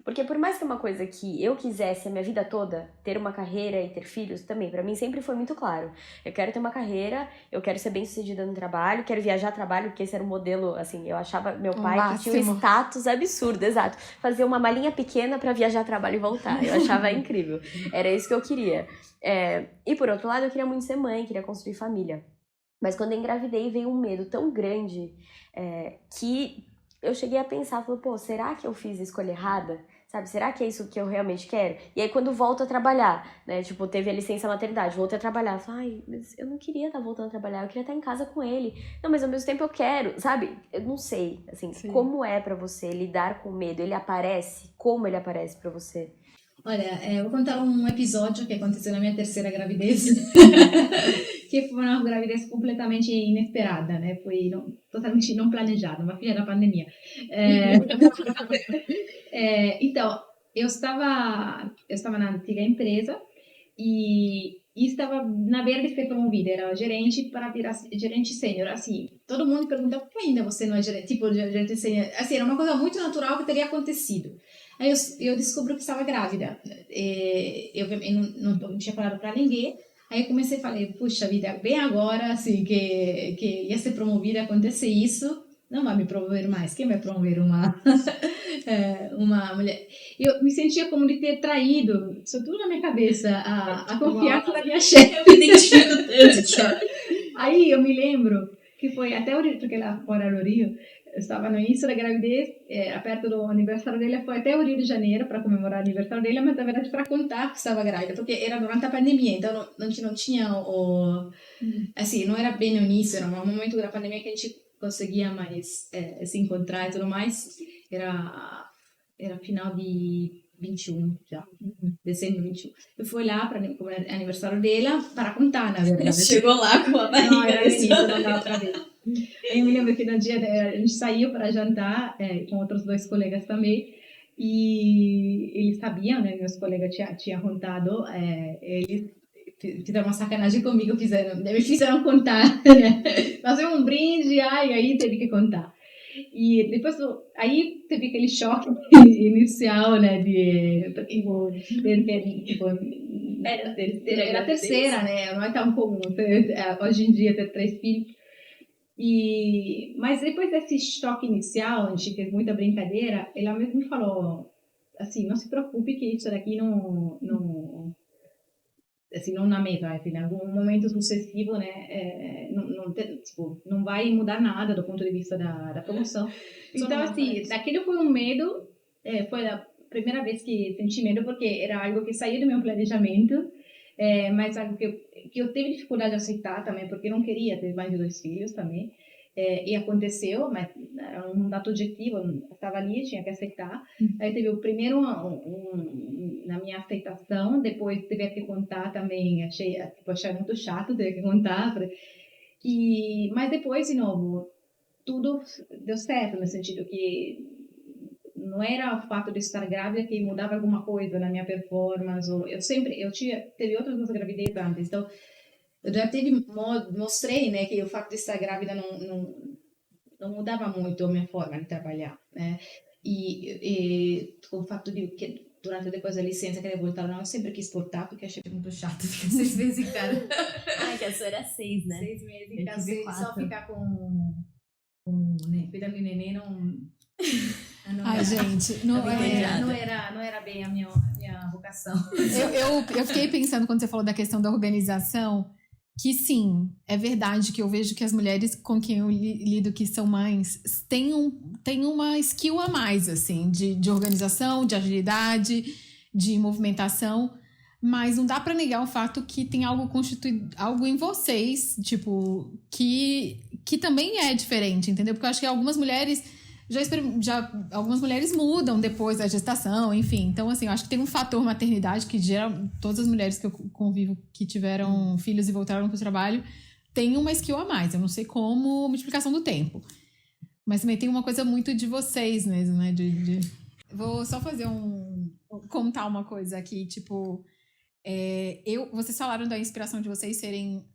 Porque por mais que é uma coisa que eu quisesse a minha vida toda, ter uma carreira e ter filhos, também, pra mim sempre foi muito claro. Eu quero ter uma carreira, eu quero ser bem-sucedida no trabalho, quero viajar a trabalho, porque esse era o modelo, assim, eu achava meu pai que tinha um status absurdo, exato. Fazer uma malinha pequena pra viajar a trabalho e voltar. Eu achava incrível. Era isso que eu queria. E por outro lado, eu queria muito ser mãe, queria construir família. Mas quando eu engravidei, veio um medo tão grande que eu cheguei a pensar, falei, pô, será que eu fiz a escolha errada? Sabe, será que é isso que eu realmente quero? E aí quando volto a trabalhar, né, tipo, teve a licença maternidade, voltei a trabalhar, eu falei, ai, mas eu não queria estar voltando a trabalhar, eu queria estar em casa com ele. Não, mas ao mesmo tempo eu quero, sabe? Eu não sei, assim, como é pra você lidar com o medo? Ele aparece? Como ele aparece pra você? Olha, eu vou contar um episódio que aconteceu na minha terceira gravidez, que foi uma gravidez completamente inesperada, né? Foi totalmente não planejada, uma filha da pandemia. Então, eu estava na antiga empresa e estava na beira de ser promovida, era gerente para virar gerente sênior, assim, todo mundo pergunta por que ainda você não é gerente, tipo, gerente sênior, assim, era uma coisa muito natural que teria acontecido. Aí eu descubro que estava grávida, eu não tinha falado para ninguém, aí eu comecei a falar, puxa vida, bem agora, assim, que ia ser promovida, acontecer isso, não vai me promover mais, quem vai promover uma mulher? Eu me sentia como de ter traído, isso tudo na minha cabeça, a confiança da minha chefe. Eu me identifico tanto. Aí eu me lembro que foi até porque ela fora no Rio, eu estava no início da gravidez, perto do aniversário dela, foi até o Rio de Janeiro para comemorar o aniversário dela, mas na verdade para contar que estava grávida, porque era durante a pandemia, então não tinha assim, não era bem no início, era um momento da pandemia que a gente conseguia mais se encontrar e tudo mais. Era final de 21 já, dezembro 21. Eu fui lá para o aniversário dela para contar, na verdade. Chegou lá com a barriga. Não, era isso, não dava para ver. Aí eu me lembro que no dia a gente saiu para jantar com outros 2 colegas também, e eles sabiam, né, meus colegas tinham contado, eles fizeram uma sacanagem comigo, me fizeram contar, né? Fazer um brinde, aí teve que contar. E depois, aí teve aquele choque inicial, né, era a terceira, né, não é tão comum hoje em dia ter 3 filhos. Mas depois desse choque inicial, a gente fez muita brincadeira, ela mesmo me falou, assim, não se preocupe que isso daqui não assim, não na meta, assim, em algum momento sucessivo, né, não vai mudar nada do ponto de vista da promoção. Então, assim, daquilo foi um medo, foi a primeira vez que senti medo, porque era algo que saiu do meu planejamento, mas algo que eu tive dificuldade de aceitar também, porque eu não queria ter mais de 2 filhos também. E aconteceu, mas era um dado objetivo, estava ali, tinha que aceitar. Aí teve o primeiro na minha aceitação, depois teve que contar também, achei muito chato ter que contar. Mas depois, de novo, tudo deu certo, no sentido que não era o fato de estar grávida que mudava alguma coisa na minha performance. Teve outras duas gravidez antes, então eu já mostrei, né, que o fato de estar grávida não mudava muito a minha forma de trabalhar, né? E o fato de que depois da licença querer voltar, não, eu sempre quis voltar porque achei muito chato ficar 6 meses em casa. Ai, que a sua era 6, né? 6 meses em casa, só ficar cuidando de neném, Ai, gente, não era bem a minha vocação. Eu fiquei pensando quando você falou da questão da organização, que sim, é verdade que eu vejo que as mulheres com quem eu lido que são mães têm uma skill a mais, assim, de organização, de agilidade, de movimentação, mas não dá pra negar o fato que tem algo constituído, algo em vocês, tipo, que que também é diferente, entendeu? Porque eu acho que algumas mulheres algumas mulheres mudam depois da gestação, enfim. Então, assim, eu acho que tem um fator maternidade que todas as mulheres que eu convivo que tiveram filhos e voltaram para o trabalho têm uma skill a mais. Eu não sei como, multiplicação do tempo. Mas também tem uma coisa muito de vocês mesmo, né? Vou só fazer contar uma coisa aqui, tipo... vocês falaram da inspiração de vocês serem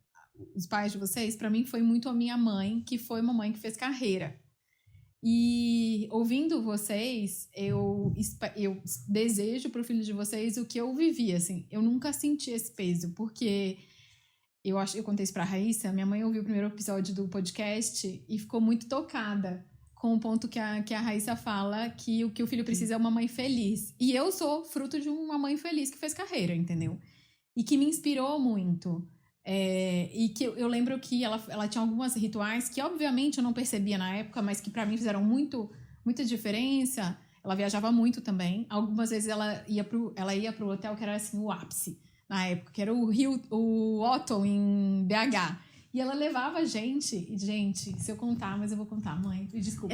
os pais de vocês. Para mim foi muito a minha mãe, que foi uma mãe que fez carreira. E ouvindo vocês, eu desejo pro filho de vocês o que eu vivi, assim. Eu nunca senti esse peso, porque eu contei isso pra Raíssa, minha mãe ouviu o primeiro episódio do podcast e ficou muito tocada com o ponto que a Raíssa fala que o que o filho precisa é uma mãe feliz. E eu sou fruto de uma mãe feliz que fez carreira, entendeu? E que me inspirou muito. E que eu lembro que ela tinha alguns rituais que obviamente eu não percebia na época, mas que pra mim fizeram muita diferença. Ela viajava muito também. Algumas vezes ela ia pro hotel que era assim o ápice na época, que era o Otto em BH. E ela levava a gente, se eu contar, mas eu vou contar, mãe, me desculpa.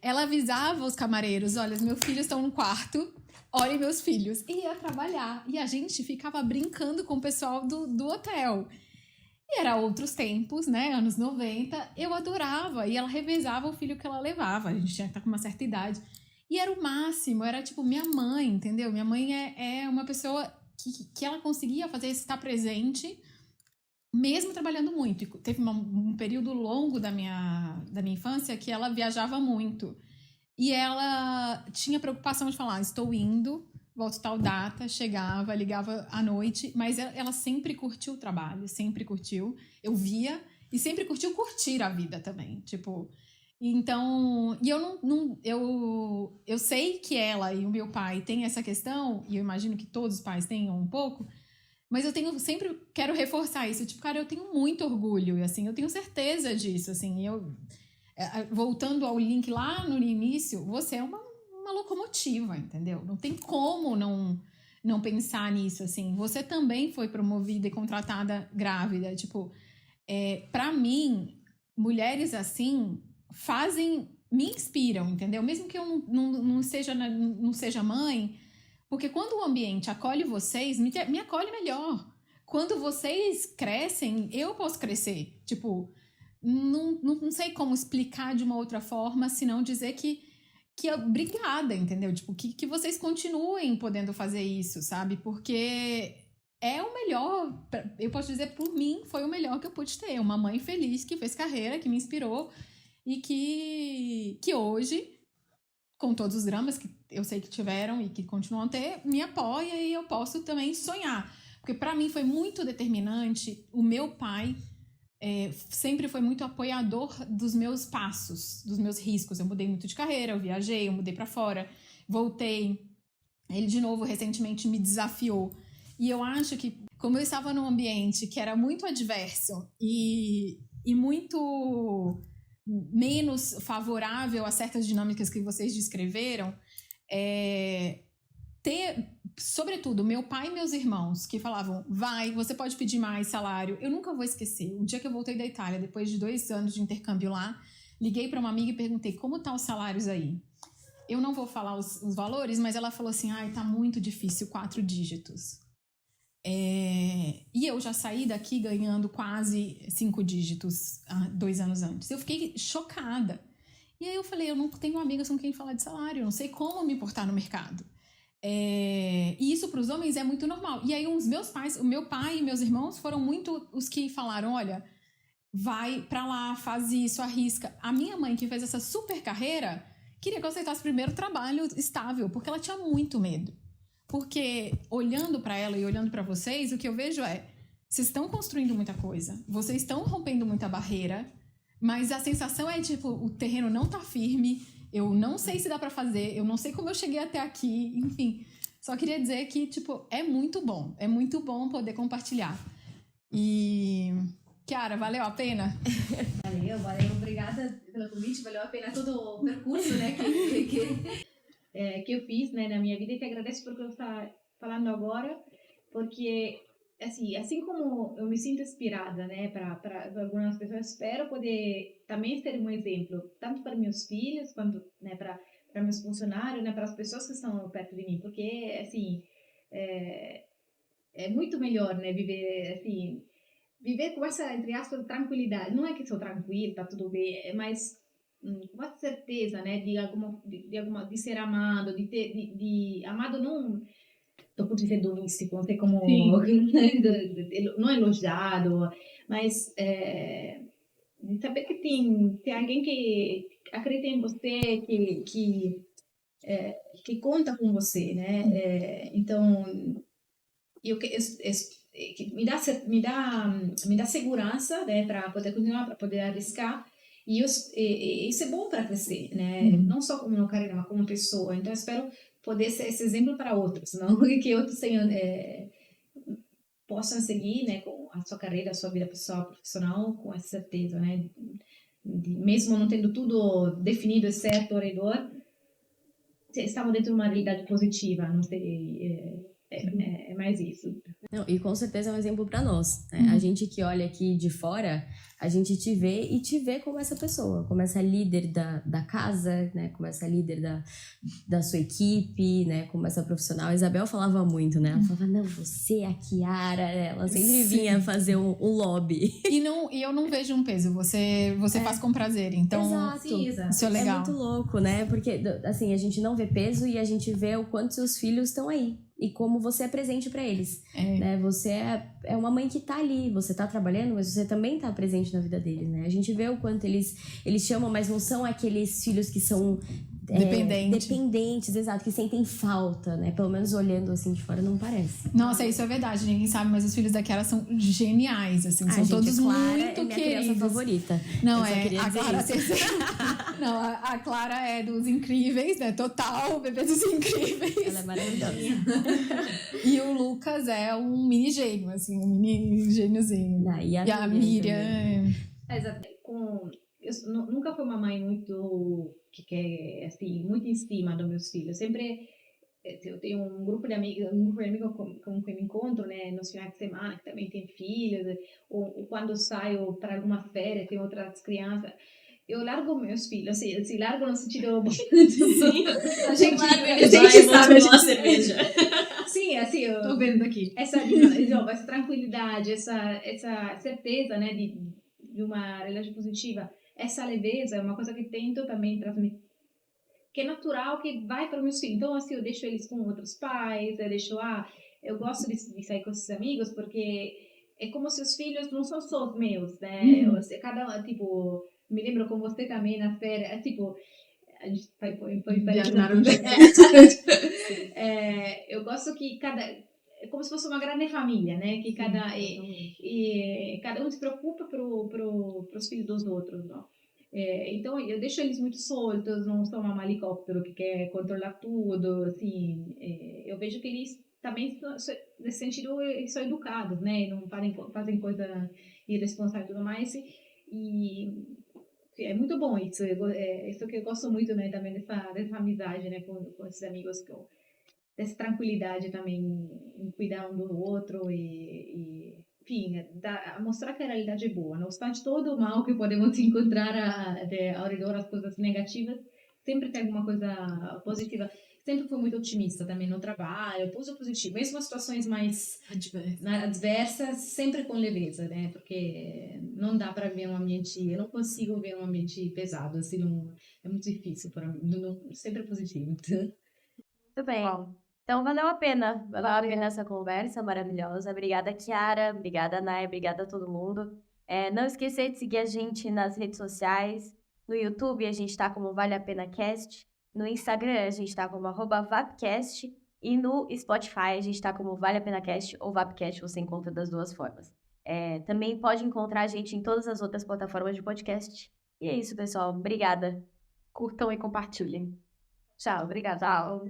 Ela avisava os camareiros, olha, meus filhos estão no quarto, olhem meus filhos. E ia trabalhar. E a gente ficava brincando com o pessoal do hotel. E era outros tempos, né, anos 90. Eu adorava. E ela revezava o filho que ela levava. A gente tinha que estar com uma certa idade. E era o máximo, era tipo minha mãe, entendeu? Minha mãe é uma pessoa que ela conseguia fazer estar presente, mesmo trabalhando muito. E teve um período longo da minha infância que ela viajava muito. E ela tinha preocupação de falar, estou indo, volto tal data, chegava, ligava à noite, mas ela sempre curtiu o trabalho, sempre curtiu. Eu via e sempre curtiu curtir a vida também, tipo... Então, e eu sei que ela e o meu pai têm essa questão, e eu imagino que todos os pais tenham um pouco, mas sempre quero reforçar isso, tipo, cara, eu tenho muito orgulho, e assim, eu tenho certeza disso, assim, voltando ao link lá no início, você é uma locomotiva, entendeu? Não tem como não pensar nisso, assim, você também foi promovida e contratada grávida, tipo, pra mim, mulheres assim... me inspiram, entendeu? Mesmo que eu não seja mãe, porque quando o ambiente acolhe vocês, me acolhe melhor. Quando vocês crescem, eu posso crescer. Tipo, não sei como explicar de uma outra forma, senão dizer que obrigada, entendeu? Tipo, que vocês continuem podendo fazer isso, sabe? Porque é o melhor, eu posso dizer, por mim, foi o melhor que eu pude ter. Uma mãe feliz que fez carreira, que me inspirou, e que hoje, com todos os dramas que eu sei que tiveram e que continuam a ter, me apoia e eu posso também sonhar. Porque para mim foi muito determinante. O meu pai sempre foi muito apoiador dos meus passos, dos meus riscos. Eu mudei muito de carreira, eu viajei, eu mudei para fora, voltei. Ele, de novo, recentemente me desafiou. E eu acho que, como eu estava num ambiente que era muito adverso e muito... menos favorável a certas dinâmicas que vocês descreveram, sobretudo, meu pai e meus irmãos, que falavam, você pode pedir mais salário. Eu nunca vou esquecer. Um dia que eu voltei da Itália, depois de 2 anos de intercâmbio lá, liguei para uma amiga e perguntei, como tá os salários aí? Eu não vou falar os valores, mas ela falou assim, tá muito difícil, 4 dígitos. E eu já saí daqui ganhando quase 5 dígitos 2 anos antes. Eu fiquei chocada. E aí eu falei, eu não tenho amigas com quem falar de salário, eu não sei como me portar no mercado. E isso para os homens é muito normal. E aí o meu pai e meus irmãos foram muito os que falaram, olha, vai pra lá, faz isso, arrisca. A minha mãe, que fez essa super carreira, queria que eu aceitasse o primeiro trabalho estável, porque ela tinha muito medo. Porque olhando para ela e olhando para vocês, o que eu vejo vocês estão construindo muita coisa, vocês estão rompendo muita barreira, mas a sensação é tipo, o terreno não tá firme, eu não sei se dá para fazer, eu não sei como eu cheguei até aqui, enfim. Só queria dizer que, tipo, é muito bom poder compartilhar. E... Chiara, valeu a pena? Valeu, obrigada pelo convite, valeu a pena todo o percurso, né, que eu fiz, né, na minha vida, e te agradeço por o que eu estou falando agora, porque assim como eu me sinto inspirada, né, para algumas pessoas, espero poder também ser um exemplo, tanto para meus filhos, quanto, né, para meus funcionários, né, para as pessoas que estão perto de mim, porque, assim, é muito melhor, né, viver com essa, entre aspas, tranquilidade. Não é que sou tranquila, tá tudo bem, mas com a certeza, né, de ser amado, amado não do ponto de vista místico, não sei como, não elogiado, mas de saber que tem alguém que acredita em você, que conta com você, né? Então, que me dá segurança, né, para poder continuar, para poder arriscar. E isso é bom para crescer, né? Não só como carreira, mas como pessoa. Então, eu espero poder ser esse exemplo para outros, não que outros tenham, possam seguir, né, com a sua carreira, a sua vida pessoal, profissional, com essa certeza, né? Mesmo não tendo tudo definido e certo ao redor, estamos dentro de uma realidade positiva, não sei, é mais isso. Não, e com certeza é um exemplo para nós, né? A gente que olha aqui de fora, a gente te vê como essa pessoa, como essa líder da casa, né? Como essa líder da sua equipe, né? Como essa profissional. A Isabel falava muito, né? Ela falava, não, você, a Chiara, ela sempre vinha fazer um lobby. E eu não vejo um peso, você faz com prazer, então Exato. Sim, exato. isso é legal. É muito louco, né? Porque, assim, a gente não vê peso e a gente vê o quanto seus filhos estão aí. E como você é presente para eles, né? Você é uma mãe que tá ali, você tá trabalhando, mas você também tá presente na vida deles, né? A gente vê o quanto eles chamam, mas não são aqueles filhos que são dependentes, exato, que sentem falta, né? Pelo menos olhando assim de fora não parece. Nossa, isso é verdade, ninguém sabe, mas os filhos da Chiara são geniais, assim, são todos a Clara muito é minha queridos. criança favorita. Não, a Clara Não, a Clara é dos incríveis, né? Total, bebê dos incríveis. Ela é maravilhosa. E o Lucas é um mini gênio, assim, um mini gêniozinho. E a Miriam. Exato. Eu nunca fui uma mãe muito que assim, muito em cima dos meus filhos. Sempre eu tenho um grupo de amigos com quem me encontro, né, nos finais de semana, que também tem filhos, ou quando saio para alguma férias, tem outras crianças. Eu largo meus filhos, assim, largo no sentido... Sim, a gente sabe uma cerveja. Sim, assim, eu Tô vendo aqui. Essa tranquilidade, essa certeza, né, de uma relação positiva, essa leveza é uma coisa que tento também transmitir, que é natural, que vai para os meus filhos. Então, assim, eu deixo eles com outros pais, eu gosto de sair com esses amigos, porque é como se os filhos não são só os meus, né? Cada, tipo, me lembro com você também na férias, tipo, a gente foi eu gosto que é como se fosse uma grande família, né? Que cada um se preocupa pros filhos dos outros, não? Então eu deixo eles muito soltos, não são um helicóptero que quer controlar tudo, assim. Eu vejo que eles também nesse sentido são educados, né? Não fazem coisa irresponsável e tudo mais. E é muito bom isso. Isso que eu gosto muito, né? Também dessa amizade, né? Com esses amigos, dessa tranquilidade também em cuidar um do outro enfim, mostrar que a realidade é boa. Não obstante todo o mal que podemos encontrar ao redor, as coisas negativas, sempre tem alguma coisa positiva. Sempre fui muito otimista também no trabalho, positivo. Mesmo as situações mais adversas, sempre com leveza, né? Porque não dá para ver um ambiente... Eu não consigo ver um ambiente pesado, assim, não, é muito difícil para mim. Sempre positivo. Muito bem. Então, valeu a pena essa conversa maravilhosa. Obrigada, Chiara. Obrigada, Nay. Obrigada a todo mundo. Não esquecer de seguir a gente nas redes sociais. No YouTube, a gente tá como Vale a Pena Cast. No Instagram, a gente tá como @vapcast. E no Spotify, a gente tá como Vale a Pena Cast ou Vapcast. Você encontra das duas formas. Também pode encontrar a gente em todas as outras plataformas de podcast. E é isso, pessoal. Obrigada. Curtam e compartilhem. Tchau. Obrigada. Tchau.